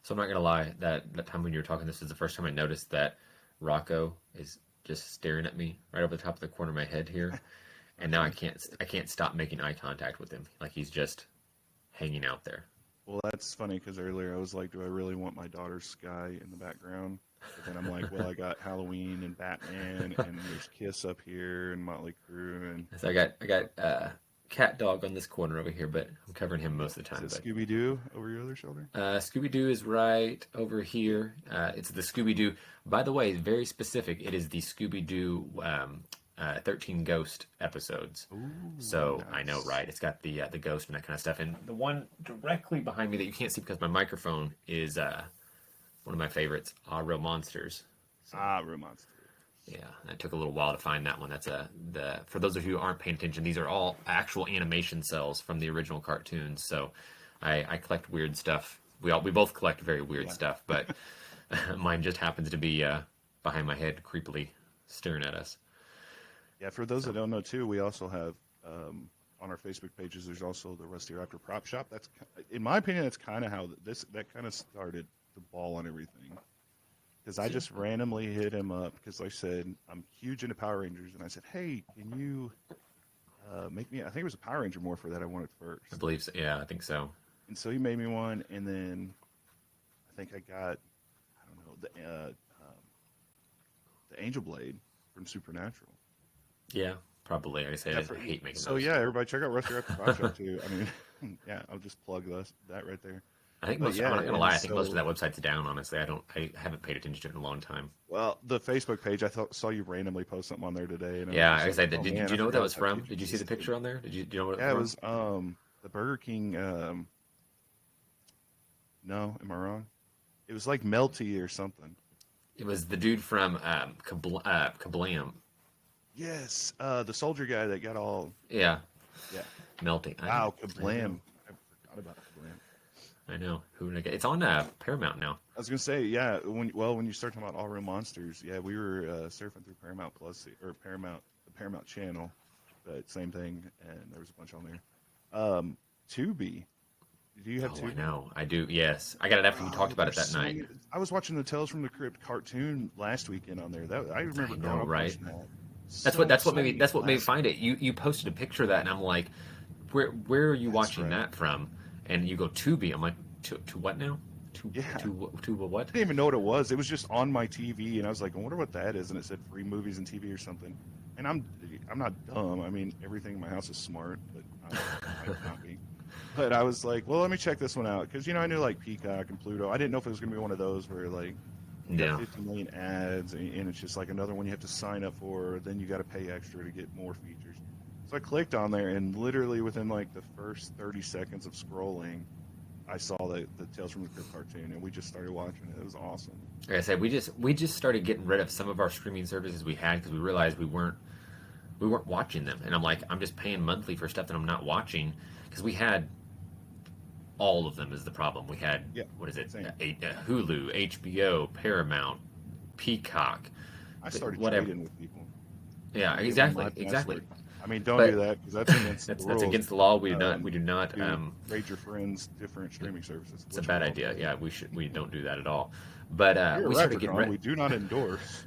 So I'm not going to lie, that time when you were talking, this is the first time I noticed that Rocco is just staring at me right over the top of the corner of my head here. And now I can't stop making eye contact with him. Like he's just hanging out there. Well, that's funny because earlier I was like, do I really want my daughter's Sky in the background? But then I'm like, well, I got Halloween and Batman and there's Kiss up here and Motley Crue. And so I got Cat Dog on this corner over here, but I'm covering him most of the time. Is it Scooby-Doo over your other shoulder? Scooby-Doo is right over here. It's the Scooby-Doo. By the way, very specific. It is the Scooby-Doo 13 Ghost episodes. Ooh, so nice. I know, right? It's got the ghost and that kind of stuff. And the one directly behind me that you can't see because my microphone is one of my favorites, Real Monsters. So, Real Monsters. Yeah, it took a little while to find that one. That's for those of you who aren't paying attention, these are all actual animation cells from the original cartoons. So I collect weird stuff. We both collect very weird stuff, but mine just happens to be behind my head, creepily staring at us. Yeah, for those that don't know too, we also have on our Facebook pages. There's also the Rusty Raptor Prop Shop. That's, in my opinion, that's kind of how that kind of started the ball on everything. Because I just randomly hit him up because, like I said, I'm huge into Power Rangers, and I said, "Hey, can you make me?" I think it was a Power Ranger morpher that I wanted first. I believe so. Yeah, I think so. And so he made me one, and then I think I got, the Angel Blade from Supernatural. Yeah, probably. Like I say, I hate making so those. Yeah, everybody check out Rusty Raptor Prop Shop too. Yeah, I'll just plug that right there. I think I'm not gonna lie. I think most of that website's down. Honestly, I haven't paid attention to it in a long time. Well, the Facebook page, saw you randomly post something on there today. And yeah, I said, did you know what that was from? Did you see the picture on there? Do you know what it was from? Yeah, it was the Burger King. No, am I wrong? It was like Melty or something. It was the dude from Kablam. Yes, the soldier guy that got all. Yeah. Melty. Melting. Wow, Kablam. I forgot about Kablam. I know. It's on Paramount now. I was gonna say, yeah. When you start talking about All Real Monsters, yeah, we were surfing through Paramount Plus or the Paramount channel, but same thing, and there was a bunch on there. Tubi. Do you have Tubi? I know. I do. Yes, I got it after you talked about it that night. I was watching the Tales from the Crypt cartoon last weekend on there. I remember. I know, right? That. That's so what made me classic. find it. You posted a picture of that, and I'm like, where are you That's watching right. that from? And you go Tubi. I'm like, to what now? Yeah. To what? I didn't even know what it was. It was just on my TV, and I was like, I wonder what that is. And it said free movies and TV or something. And I'm not dumb. I mean, everything in my house is smart, but I might not be. But I was like, well, let me check this one out because I knew like Peacock and Pluto. I didn't know if it was going to be one of those where like you got Yeah. 50 million ads, and it's just like another one you have to sign up for. Then you got to pay extra to get more features. So I clicked on there, and literally within like the first 30 seconds of scrolling, I saw the Tales from the Crypt cartoon, and we just started watching it. It was awesome. Like I said, we just started getting rid of some of our streaming services we had because we realized we weren't watching them. And I'm like, I'm just paying monthly for stuff that I'm not watching because we had all of them is the problem. We had Yeah, what is it? same. Hulu, HBO, Paramount, Peacock, I started whatever. trading with people. Yeah, Give them exactly, my exactly. password. I mean, don't But do that because that's against the that's rules. against the law. We do not. Trade your friends different streaming services. It's a bad idea. Yeah, we don't do that at all. But Here we at started Raptor getting Con, we do not endorse.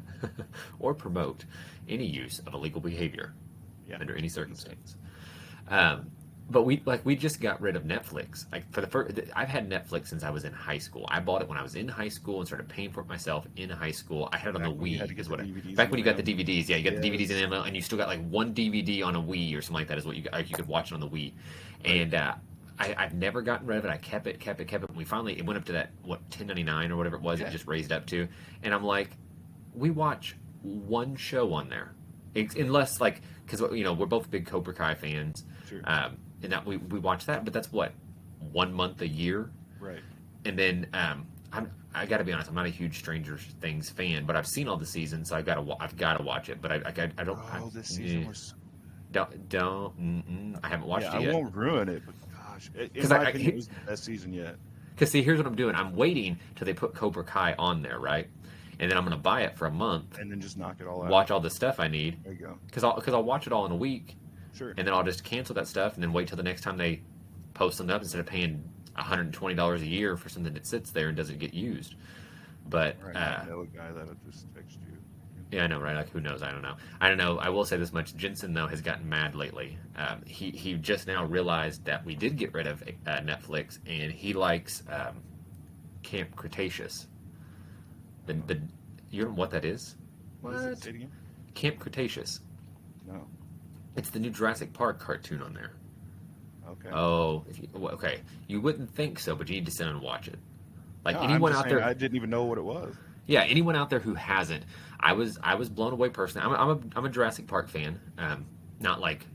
or promote any use of illegal behavior under any 100%. circumstance. But we just got rid of Netflix. Like for the first, I've had Netflix since I was in high school. I bought it when I was in high school and started paying for it myself in high school. I had it on Back the when you had to Wii. get Is the what DVDs back in when you the got the mail. DVDs. Yeah, you got the DVDs in Yes. the mail, and you still got like one DVD on a Wii or something like that. Is what you could watch it on the Wii. And I've never gotten rid of it. I kept it. When we finally it went up to that $10.99 or whatever it was. Yeah. It just raised up to, and I'm like, we watch one show on there, unless like because we're both big Cobra Kai fans. Sure. And that we watch that, but that's what 1 month a year, Right. and then I got to be honest, I'm not a huge Stranger Things fan, but I've seen all the seasons, so I've got to watch it. But I don't. Oh, this season was. I haven't watched Yeah, it I yet. won't ruin it, but gosh, in 'Cause my opinion, it was the best season yet. Because see, here's what I'm doing. I'm waiting till they put Cobra Kai on there, right? And then I'm gonna buy it for a month, And then just knock it all out. watch all the stuff I need, There you go. because I'll watch it all in a week. Sure. And then I'll just cancel that stuff and then wait till the next time they post something up instead of paying $120 a year for something that sits there and doesn't get used. But Right. I know a guy that'll just text you. yeah, I know, right? Like who knows? I don't know. I will say this much: Jensen though has gotten mad lately. He just now realized that we did get rid of Netflix, and he likes Camp Cretaceous. The you know what that is? What is it? Say it again? Camp Cretaceous. No. It's the new Jurassic Park cartoon on there. Okay. Oh, okay. You wouldn't think so, but you need to sit and watch it. Like No, anyone I'm just out saying, there, I didn't even know what it was. yeah, anyone out there who hasn't, I was blown away personally. I'm a Jurassic Park fan. Not like,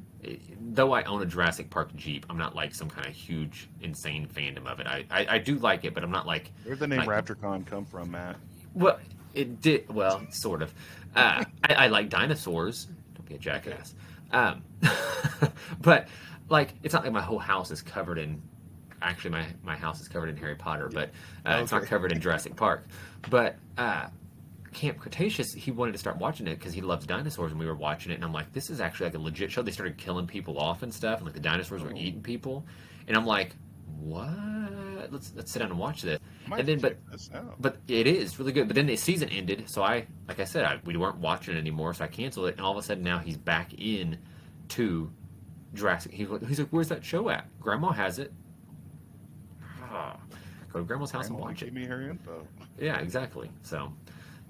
though I own a Jurassic Park Jeep, I'm not like some kind of huge insane fandom of it. I do like it, but I'm not like. Where'd the name like, Raptor Con come from, Matt? Well, it did. Well, sort of. I like dinosaurs. Don't be a jackass. But like, it's not like my whole house is covered in. Actually, my house is covered in Harry Potter, but it's not Okay. covered in Jurassic Park. But Camp Cretaceous, he wanted to start watching it because he loves dinosaurs, and we were watching it, and I'm like, this is actually like a legit show. They started killing people off and stuff, and like the dinosaurs were eating people, and I'm like, what? Let's sit down and watch this. Might And then, check this out. but it is really good. But then the season ended, so like I said, we weren't watching it anymore, so I canceled it. And all of a sudden now he's back in to Jurassic. He's like, "Where's that show at? Grandma has it." Go to Grandma's house and Grandma watch gave it. me her info. Yeah, exactly. So,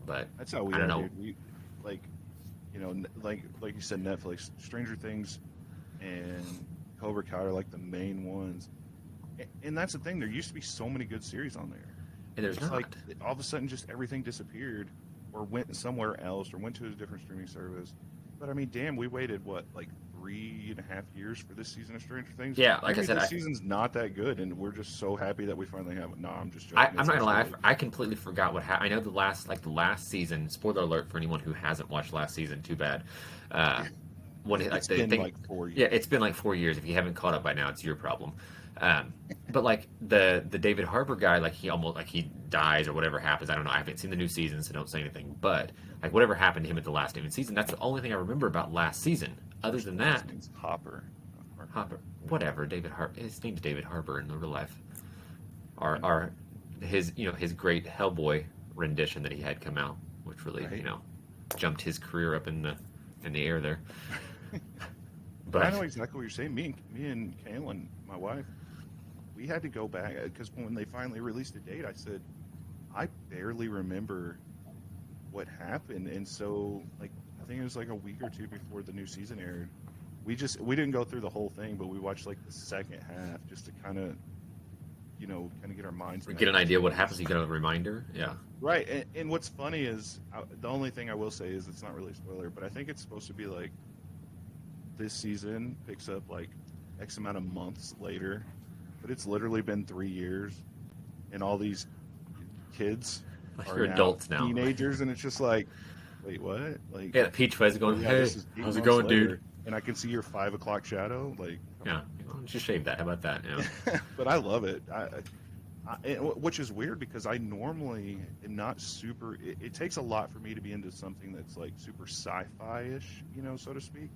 but That's how we I don't are, know. dude. We like, like you said, Netflix, Stranger Things, and Cobra Kai are like the main ones. And that's the thing. There used to be so many good series on there. And there's It's not. like all of a sudden, just everything disappeared, or went somewhere else, or went to a different streaming service. But I mean, damn, we waited what, like 3.5 years for this season of Stranger Things? Yeah, like I said, this season's not that good, and we're just so happy that we finally have it. No, I'm just joking. I'm It's not gonna lie. actually- I completely forgot what happened. I know the last season. Spoiler alert for anyone who hasn't watched last season. Too bad. When It's been like 4 years. Yeah, it's been like 4 years. If you haven't caught up by now, it's your problem. But like the David Harbour guy, like he dies or whatever happens. I don't know. I haven't seen the new season, so don't say anything. But like whatever happened to him at the last season, that's the only thing I remember about last season. Other than that, His name's Hopper. Harbour, whatever. David Harbour. His name's David Harbour in the real life. His great Hellboy rendition that he had come out, which really Right. jumped his career up in the in the air there. But I know exactly what you're saying. Me and Kaylin, my wife, we had to go back because when they finally released the date, I said, I barely remember what happened, and so like I think it was like a week or two before the new season aired. We didn't go through the whole thing, but we watched like the second half just to kind of get our minds get an idea what happens. You get a reminder, yeah. Right, and what's funny is the only thing I will say is it's not really a spoiler, but I think it's supposed to be like this season picks up like X amount of months later, but it's literally been 3 years, and all these kids are adults now, teenagers, and it's just like, wait, what? Like, yeah, Peach Fuzz going, hey, how's it going, later, dude? And I can see your 5 o'clock shadow, like, yeah, why don't you shave that? How about that? Yeah. But I love it. Which is weird because I normally am not super. It takes a lot for me to be into something that's like super sci-fi-ish, so to speak.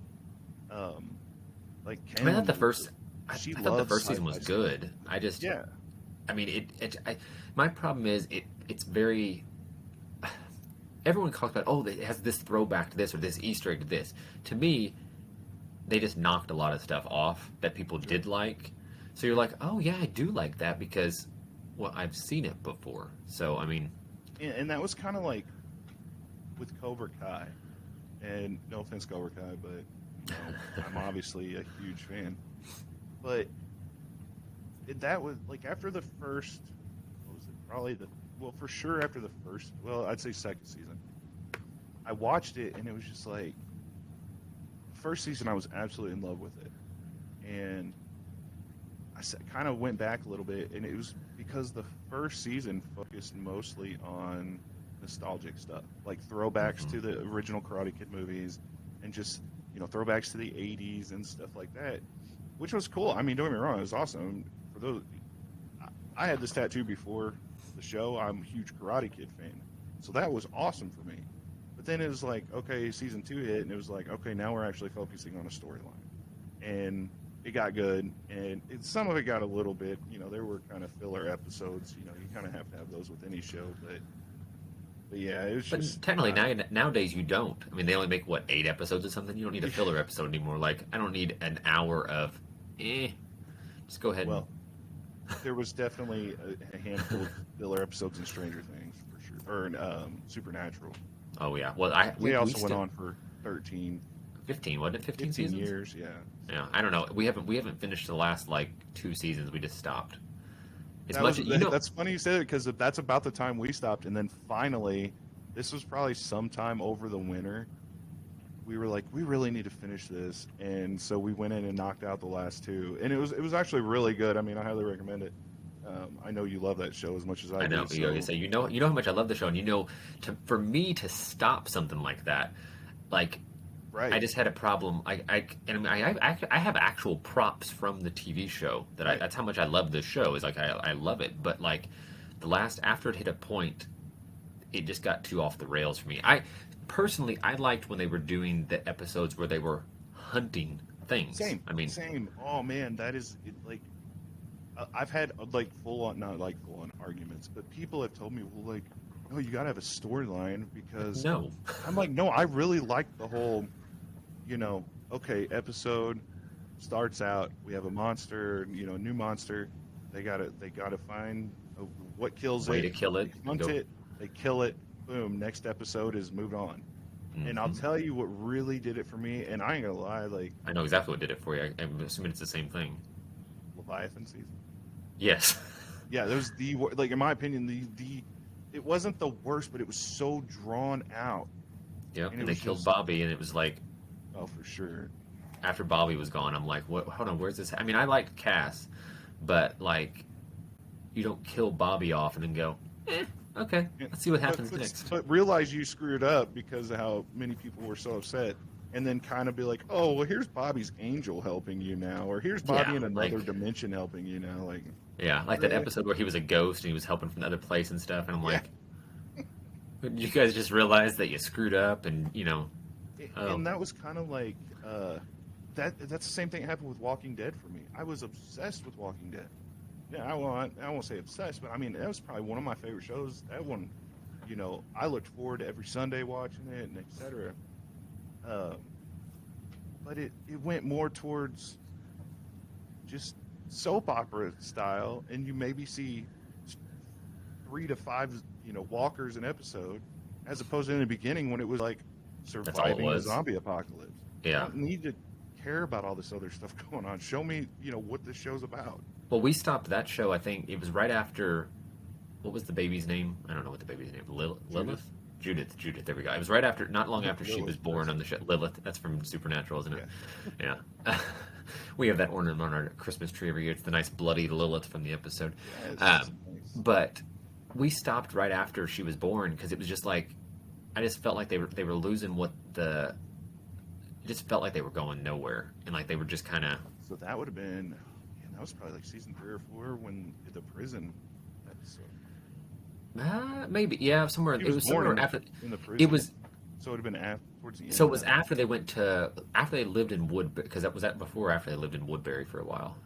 Like, I mean, I thought the first season was good. I just, yeah. I mean, my problem is it's very. Everyone talks about, oh, it has this throwback to this or this Easter egg to this. To me, they just knocked a lot of stuff off that people did like. So you're like, oh yeah, I do like that because, well, I've seen it before. So I mean, and that was kind of like with Cobra Kai. And no offense, Cobra Kai, but I'm obviously a huge fan. But that was like after the first, what was it? Probably for sure after the first. Well, I'd say second season. I watched it and it was just like, first season I was absolutely in love with it, and I kind of went back a little bit, and it was because the first season focused mostly on nostalgic stuff, like throwbacks to the original Karate Kid movies, and just throwbacks to the '80s and stuff like that, which was cool. I mean, don't get me wrong, it was awesome. For those, I had this tattoo before the show. I'm a huge Karate Kid fan, so that was awesome for me. But then it was like, okay, season 2 hit, and it was like, okay, now we're actually focusing on a storyline, and it got good, and some of it got a little bit, there were kind of filler episodes. You kind of have to have those with any show, but yeah, it was just. But technically, nowadays you don't. I mean, they only make, 8 episodes or something? You don't need a filler episode anymore. Like, I don't need an hour of, just go ahead. Well, there was definitely a handful of filler episodes in Stranger Things, for sure, or in Supernatural. Oh, yeah. Well, we also went on for 15, wasn't it? 15 seasons? years, yeah. Yeah, I don't know. We haven't finished the last 2 seasons. We just stopped. That's funny you said it because that's about the time we stopped, and then finally, this was probably sometime over the winter. We were like, we really need to finish this, and so we went in and knocked out the last 2, and it was actually really good. I mean, I highly recommend it. I know you love that show as much as I do. I know. So. You know how much I love the show, and for me to stop something like that, like. Right. I just had a problem. I have actual props from the TV show that that's how much I love this show. Is like I love it, but after it hit a point, it just got too off the rails for me. I liked when they were doing the episodes where they were hunting things. Same. Oh man, that is like I've had full on arguments, but people have told me, well, no, you gotta have a storyline because no. I'm like, no, I really like the whole. Okay, episode starts out. We have a monster, a new monster. They gotta find what kills way to kill it. They hunt it. They kill it. Boom. Next episode is moved on. Mm-hmm. And I'll tell you what really did it for me. And I ain't gonna lie, I know exactly what did it for you. I'm assuming it's the same thing. Leviathan season. Yes. Yeah, there was in my opinion, it wasn't the worst, but it was so drawn out. Yeah, and they killed Bobby, and it was like. Oh, for sure. After Bobby was gone, I'm like, what? Hold on, where's this? I mean, I liked Cass, but you don't kill Bobby off and then go, okay, let's see what happens next. But realize you screwed up because of how many people were so upset, and then kind of be like, oh, well, here's Bobby's angel helping you now, or here's Bobby in another dimension helping you now, that episode where he was a ghost and he was helping from another place and stuff, and I'm like, you guys just realized that you screwed up, and And that was kind of that's the same thing that happened with Walking Dead for me. I was obsessed with Walking Dead. Yeah, I won't say obsessed, but I mean, that was probably one of my favorite shows. That one, I looked forward to every Sunday watching it and etc. but it went more towards just soap opera style, and you maybe see 3 to 5, walkers an episode, as opposed to in the beginning when it was like That's all it surviving the was. zombie apocalypse. I Yeah. don't need to care about all this other stuff going on. Show me, what this show's about. Well, we stopped that show. I think it was right after. What was the baby's name? I don't know what the baby's name. Lilith. Judith. There we go. It was right after, not long after she was born on the show. Lilith. That's from Supernatural, isn't it? Yeah. We have that ornament on our Christmas tree every year. It's the nice bloody Lilith from the episode. Yeah, it's nice. But we stopped right after she was born because it was just like, I just felt like they were losing what the. It just felt like they were going nowhere, and like they were just kind of. So that would have been, that was probably like season 3 or 4 when the prison episode. Maybe, yeah, somewhere. He It was born somewhere after. in the prison. It was. So it would have been towards the end. So it was after they went to after they lived in Woodbury, because that before or after they lived in Woodbury for a while.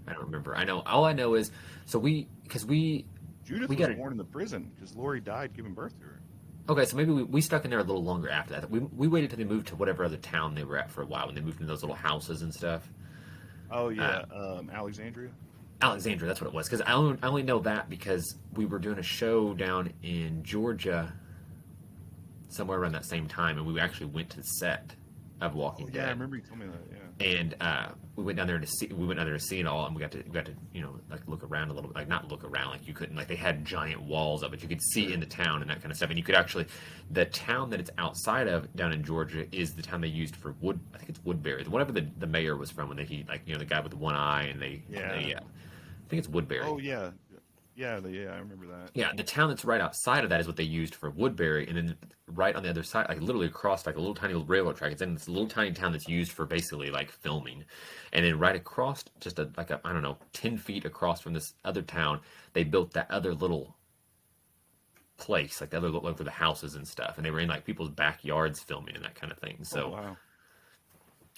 I don't remember. I know all I know is Judith we was got born in the prison because Lori died giving birth to her. okay, so maybe we stuck in there a little longer after that. We waited till they moved to whatever other town they were at for a while when they moved into those little houses and stuff. Oh yeah, Alexandria. Alexandria, that's what it was. Because I only know that because we were doing a show down in Georgia somewhere around that same time, and we actually went to the set of Walking Yeah, I Dead. remember you told me that. Yeah. And we went down there to see it all, and we got to like look around a little, like not look around, like you couldn't, like they had giant walls of it you could see in the town and that kind of stuff, and you could actually, the town that it's outside of down in Georgia is the town they used for I think it's Woodbury, whatever the mayor was from when he like the guy with the one eye and I think it's Woodbury. Oh yeah, yeah, I remember that. Yeah, the town that's right outside of that is what they used for Woodbury, and then right on the other side, like literally across like a little tiny railroad track, it's in this little tiny town that's used for basically like filming, and then right across, just I don't know, 10 feet across from this other town, they built that other little place, like the other like for the houses and stuff, and they were in like people's backyards filming and that kind of thing. So, Oh, wow.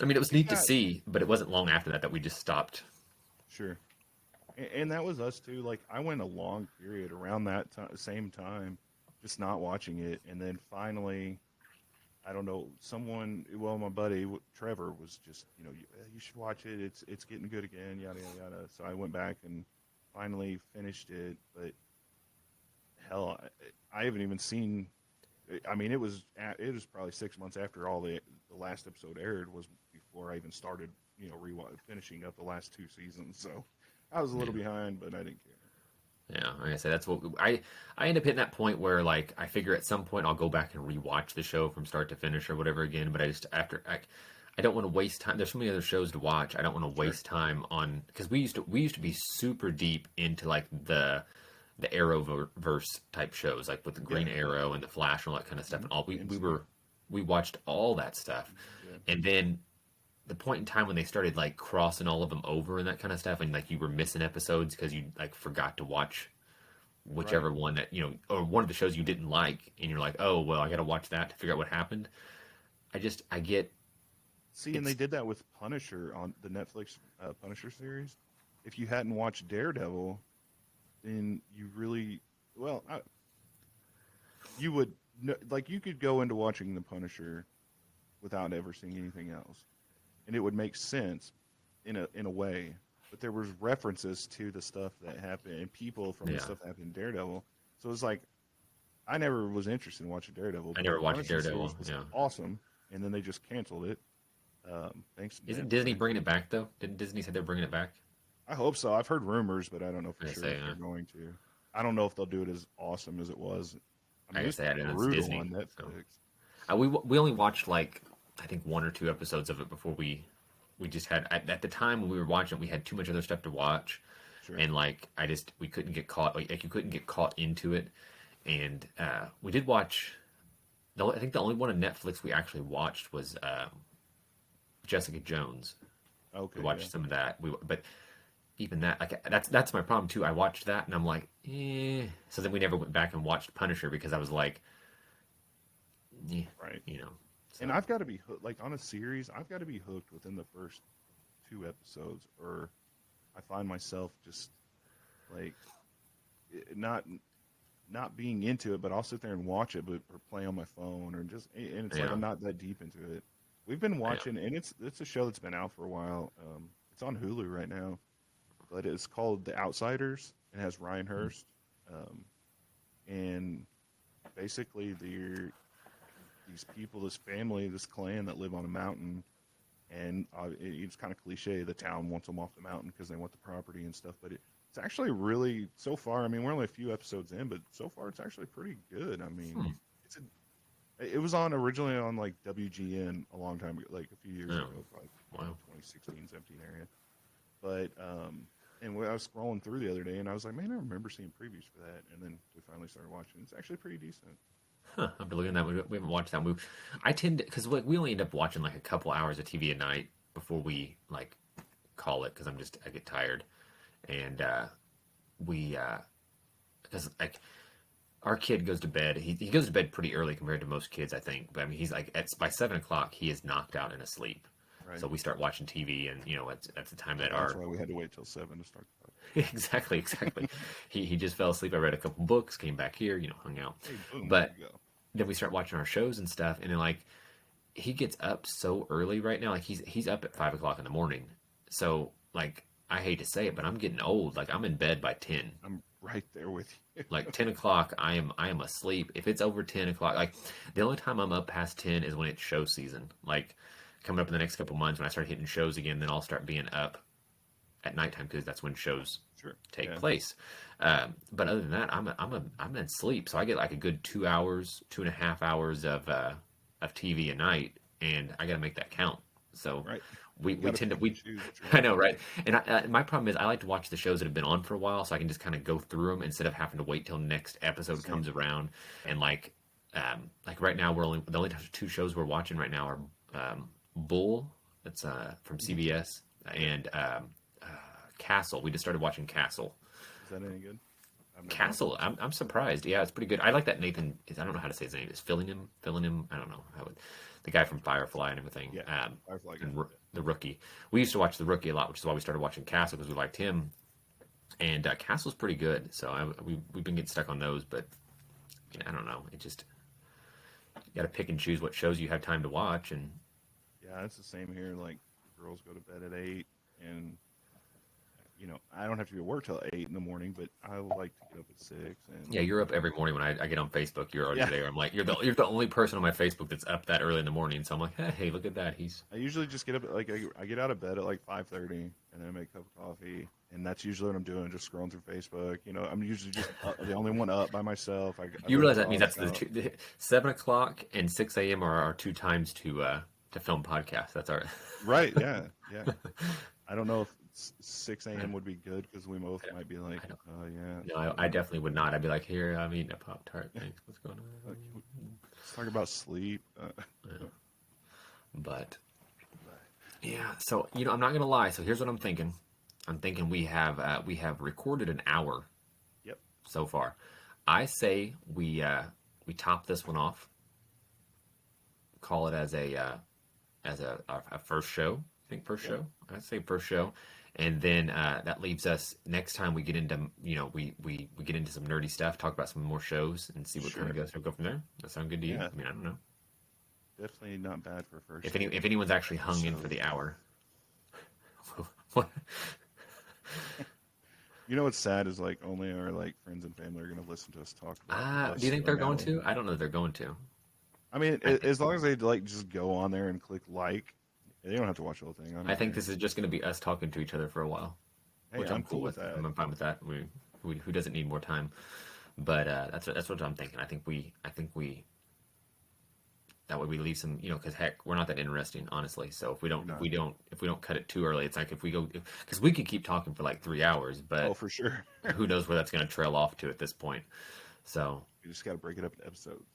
I mean, it was neat to see, but it wasn't long after that we just stopped. Sure. And that was us too. Like I went a long period around that same time, just not watching it, and then finally, I don't know, my buddy Trevor was just, you should watch it. It's getting good again, yada yada yada. So I went back and finally finished it. But hell, I haven't even seen. I mean, it was probably 6 months after all the last episode aired was before I even started, finishing up the last 2 seasons. So I was a little behind, but I didn't care. Yeah, like I said, that's what I end up hitting that point where like I figure at some point I'll go back and rewatch the show from start to finish or whatever again. But I don't want to waste time. There's so many other shows to watch. I don't want to waste time on, because we used to be super deep into like the Arrowverse type shows, like with the Green Arrow and the Flash and all that kind of stuff. And all we watched all that stuff, and then the point in time when they started like crossing all of them over and that kind of stuff, and like you were missing episodes because you like forgot to watch whichever one that or one of the shows you didn't like, and you're like, oh well, I got to watch that to figure out what happened. I get. See, and they did that with Punisher on the Netflix Punisher series. If you hadn't watched Daredevil, then you really you would like you could go into watching the Punisher without ever seeing anything else, and it would make sense in a way. But there was references to the stuff that happened and people from the stuff that happened in Daredevil. So it was like I never was interested in watching Daredevil. I never watched Daredevil. Was awesome, and then they just canceled it. Thanks. Isn't Disney bringing it back though? Didn't Disney say they're bringing it back? I hope so. I've heard rumors, but I don't know for sure say, if they're going to. I don't know if they'll do it as awesome as it was. I mean, guess they had it on brutal Disney, on Netflix. So. We only watched like I think 1 or 2 episodes of it before we just had at the time when we were watching it, we had too much other stuff to watch, and like we couldn't get caught, like you couldn't get caught into it, and we did watch. I think the only one on Netflix we actually watched was Jessica Jones. Okay, we watched some of that. But even that, like that's my problem too. I watched that and I'm like, eh. So then we never went back and watched Punisher because I was like, right, So. And I've got to be like on a series. I've got to be hooked within the first 2 episodes, or I find myself just like not not being into it, but I'll sit there and watch it, but or play on my phone or just, and it's like Yeah. I'm not that deep into it. We've been Yeah. watching, and it's a show that's been out for a while. It's on Hulu right now, but it's called The Outsiders. It has Ryan Hurst, and basically these people, this family, this clan that live on a mountain, and it's kind of cliche. The town wants them off the mountain because they want the property and stuff. But it's actually really, so far. I mean, we're only a few episodes in, but so far it's actually pretty good. I mean, it was on originally on like WGN a long time ago, like a few years Oh. ago, probably Wow. 2016, 17 area. But and when I was scrolling through the other day, and I was like, man, I remember seeing previews for that, and then we finally started watching. It's actually pretty decent. Huh, I've been looking at that. We haven't watched that movie. I tend to, because we only end up watching like a couple hours of TV a night before we like call it, because I get tired, and because like our kid goes to bed. He goes to bed pretty early compared to most kids, I think. But I mean, he's like by 7 o'clock he is knocked out and asleep. Right. So we start watching TV, and that's the time that That's our why we had to wait till 7 to start the podcast. exactly. he just fell asleep. I read a couple books, came back here, hung out. Hey, boom, But there you go. then we start watching our shows and stuff, and then like he gets up so early right now. Like he's up at 5 o'clock in the morning. So like I hate to say it, but I'm getting old. Like I'm in bed by 10. I'm right there with you. Like 10 o'clock, I am asleep. If it's over 10 o'clock, like the only time I'm up past 10 is when it's show season. Like coming up in the next couple months when I start hitting shows again, then I'll start being up at nighttime because that's when shows Sure. take place. But other than that, I'm in sleep, so I get like a good 2 hours, 2.5 hours of TV a night, and I got to make that count. So Right. we gotta tend to pick we and choose what you I know, right? And my problem is I like to watch the shows that have been on for a while, so I can just kind of go through them instead of having to wait till next episode comes around. And like right now, the only two shows we're watching right now are Bull, that's from CBS, and Castle. We just started watching Castle. Is that any good? I've never Castle, I'm surprised. Yeah, it's pretty good. I like that Nathan. I don't know how to say his name. Is filling him. I don't know how the guy from Firefly and everything. Yeah, Firefly guy. And the Rookie. We used to watch the Rookie a lot, which is why we started watching Castle because we liked him. And Castle's pretty good. So we've been getting stuck on those, but I don't know. It just you got to pick and choose what shows you have time to watch. And Yeah, it's the same here. Like, girls go to bed at 8, and I don't have to be at work till 8 in the morning, but I like to get up at 6. And yeah, you're up every morning when I get on Facebook. You're already Yeah. there. I'm like, you're the only person on my Facebook that's up that early in the morning. So I'm like, hey, look at that. I usually just get up at, I get out of bed at like 5:30, and then I make a cup of coffee, and that's usually what I'm doing, just scrolling through Facebook. I'm usually just the only one up by myself. I You let realize the that means dogs that's out. the 7 o'clock and 6 a.m. are our two times to film podcasts. That's our Right? Yeah, yeah. I don't know if 6 a.m. would be good because we both might be like, oh yeah. No, I definitely would not. I'd be like, here, I'm eating a Pop Tart. Thanks. What's going on? Let's talk about sleep. But yeah, so I'm not gonna lie. So here's what I'm thinking. I'm thinking we have recorded an hour. Yep. So far, I say we top this one off. Call it as a first show. I think first show. I'd say first show. And then that leaves us next time we get into we get into some nerdy stuff, talk about some more shows, and see what kind of goes. Go from there. That sound good to you? Yeah. I mean, I don't know. Definitely not bad for a first. If anyone's actually hung in for the hour. What? What's sad is like only our like friends and family are going to listen to us talk. About Do you think they're going now. to? I don't know if they're going to. I mean, as long as they like just go on there and click like, they don't have to watch the whole thing. I think this is just going to be us talking to each other for a while, Hey, which I'm cool with. that. I'm fine with that. Who doesn't need more time? But that's what I'm thinking. I think we that way we leave some, because heck, we're not that interesting, honestly. So if we don't cut it too early, it's like if we go, because we could keep talking for like 3 hours, but Oh, for sure. who knows where that's going to trail off to at this point. So You just got to break it up into episodes.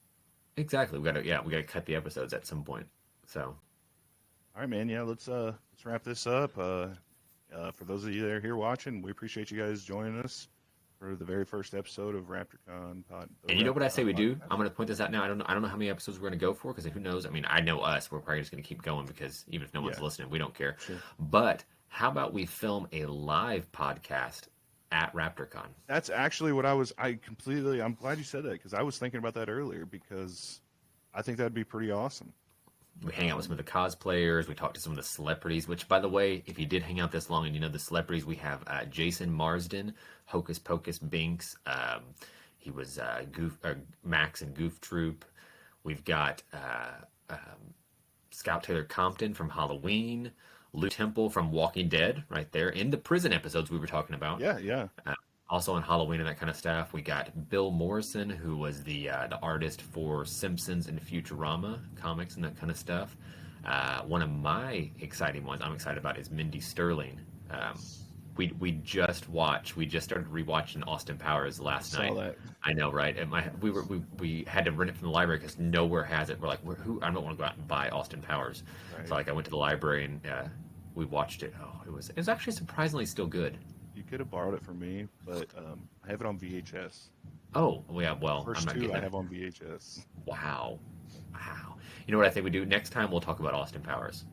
exactly, we got to cut the episodes at some point. So. All right, man. Yeah, let's wrap this up. For those of you that are here watching, we appreciate you guys joining us for the very first episode of Raptor Con. And you know what I say we do? I'm going to point this out now. I don't know how many episodes we're going to go for, because who knows? I mean, I know us. We're probably just going to keep going, because even if no one's listening, we don't care. Sure. But how about we film a live podcast at RaptorCon. That's actually what I'm glad you said that, because I was thinking about that earlier, because I think that'd be pretty awesome. We hang out with some of the cosplayers. We talk to some of the celebrities, which, by the way, if you did hang out this long and you know the celebrities, we have Jason Marsden, Hocus Pocus Binks. He was Max and Goof Troop. We've got Scout Taylor Compton from Halloween. Lou Temple from Walking Dead, right there in the prison episodes we were talking about. Yeah. Also on Halloween and that kind of stuff. We got Bill Morrison, who was the artist for Simpsons and Futurama comics and that kind of stuff. One of my exciting ones I'm excited about is Mindy Sterling. We just started rewatching Austin Powers last night. Saw that. I know, right? And we had to rent it from the library because nowhere has it. We're like, I don't want to go out and buy Austin Powers. Right. So like I went to the library and we watched it. Oh, it was actually surprisingly still good. You could have borrowed it from me, but I have it on VHS. Oh, yeah. Well, First I'm not two getting I that. have on VHS. Wow. You know what I think we do next time? We'll talk about Austin Powers.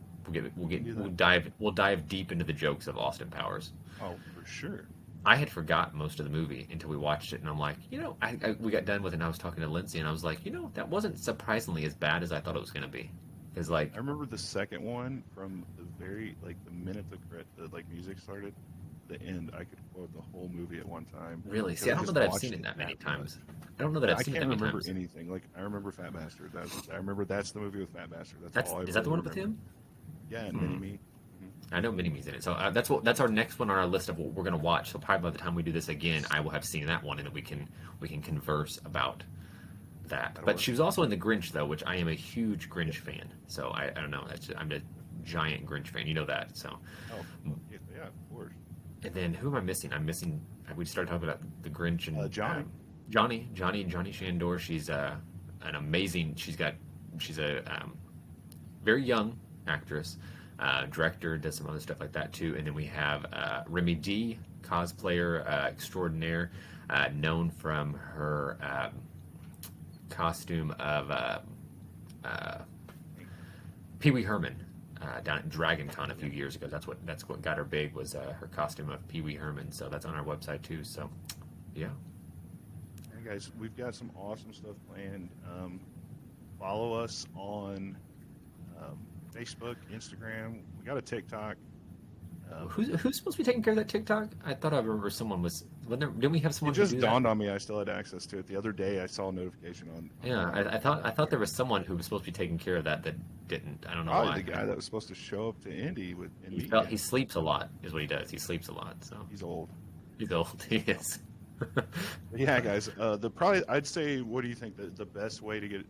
We'll dive deep into the jokes of Austin Powers. Oh, for sure. I had forgotten most of the movie until we watched it, and I'm like, we got done with it, and I was talking to Lindsay, and I was like, that wasn't surprisingly as bad as I thought it was going to be. Because I remember the second one from the the minute the music started, the end. I could quote the whole movie at one time. Really? See, I don't know that I've seen it that many times. I don't know that I've seen it that many times. I can't remember anything. Like, I remember Fat Bastard. I remember that's the movie with Fat Bastard. Is that the one with him? Yeah, and Mini-Me. I know Mini-Me's in it. So that's our next one on our list of what we're going to watch. So probably by the time we do this again, I will have seen that one, and then we can converse about that. But she was also in The Grinch, though, which I am a huge Grinch fan. So I don't know. I'm a giant Grinch fan. You know that. So. Oh, yeah, of course. And then who am I missing? We started talking about The Grinch and Johnny Shandor. She's an amazing. She's a very young actress. Director, does some other stuff like that too. And then we have Remy D, cosplayer extraordinaire, known from her costume of Pee Wee Herman down at Dragon Con a few years ago. That's what got her big, was her costume of Pee Wee Herman. So that's on our website too. So yeah. Hey guys, we've got some awesome stuff planned. Follow us on Facebook, Instagram. We got a TikTok. Who's supposed to be taking care of that TikTok? I thought I remember someone was. Didn't we have someone? It just dawned on me. I still had access to it the other day. I saw a notification on. Yeah, I thought there was someone who was supposed to be taking care of that didn't. I don't know Probably why. The guy that was supposed to show up to Indy with. He sleeps a lot, is what he does. He sleeps a lot. So he's old. He's old. He is. Yeah, guys. I'd say, what do you think the best way to get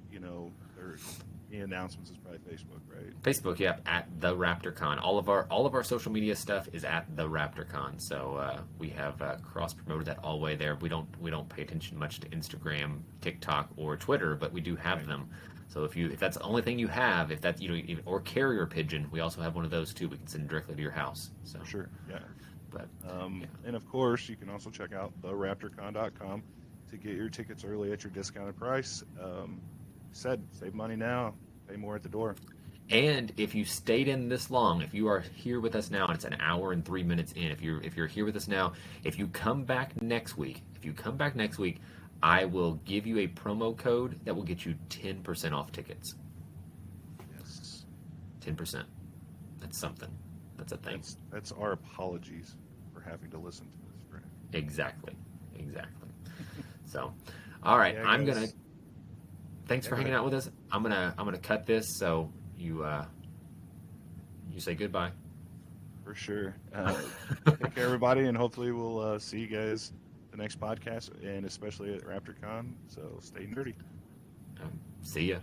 any announcements is probably Facebook, right? Facebook, yeah, at the Raptor Con. All of our social media stuff is at the Raptor Con. So we have cross promoted that all the way there. We don't pay attention much to Instagram, TikTok, or Twitter, but we do have them. So if that's the only thing you have, if that's or carrier pigeon, we also have one of those too. We can send directly to your house. So for sure, yeah. But and of course, you can also check out theraptorcon.com to get your tickets early at your discounted price. Save money now, pay more at the door. And if you stayed in this long, if you are here with us now, and it's an hour and 3 minutes in, if you're here with us now, if you come back next week, I will give you a promo code that will get you 10% off tickets. Yes, 10%. That's something. That's a thing. That's our apologies for having to listen to this, friend. Exactly. So, all right, yeah, Thanks for hanging out with us. I'm gonna cut this so you say goodbye. For sure. Take care, everybody, and hopefully we'll see you guys the next podcast, and especially at RaptorCon. So stay nerdy. See ya.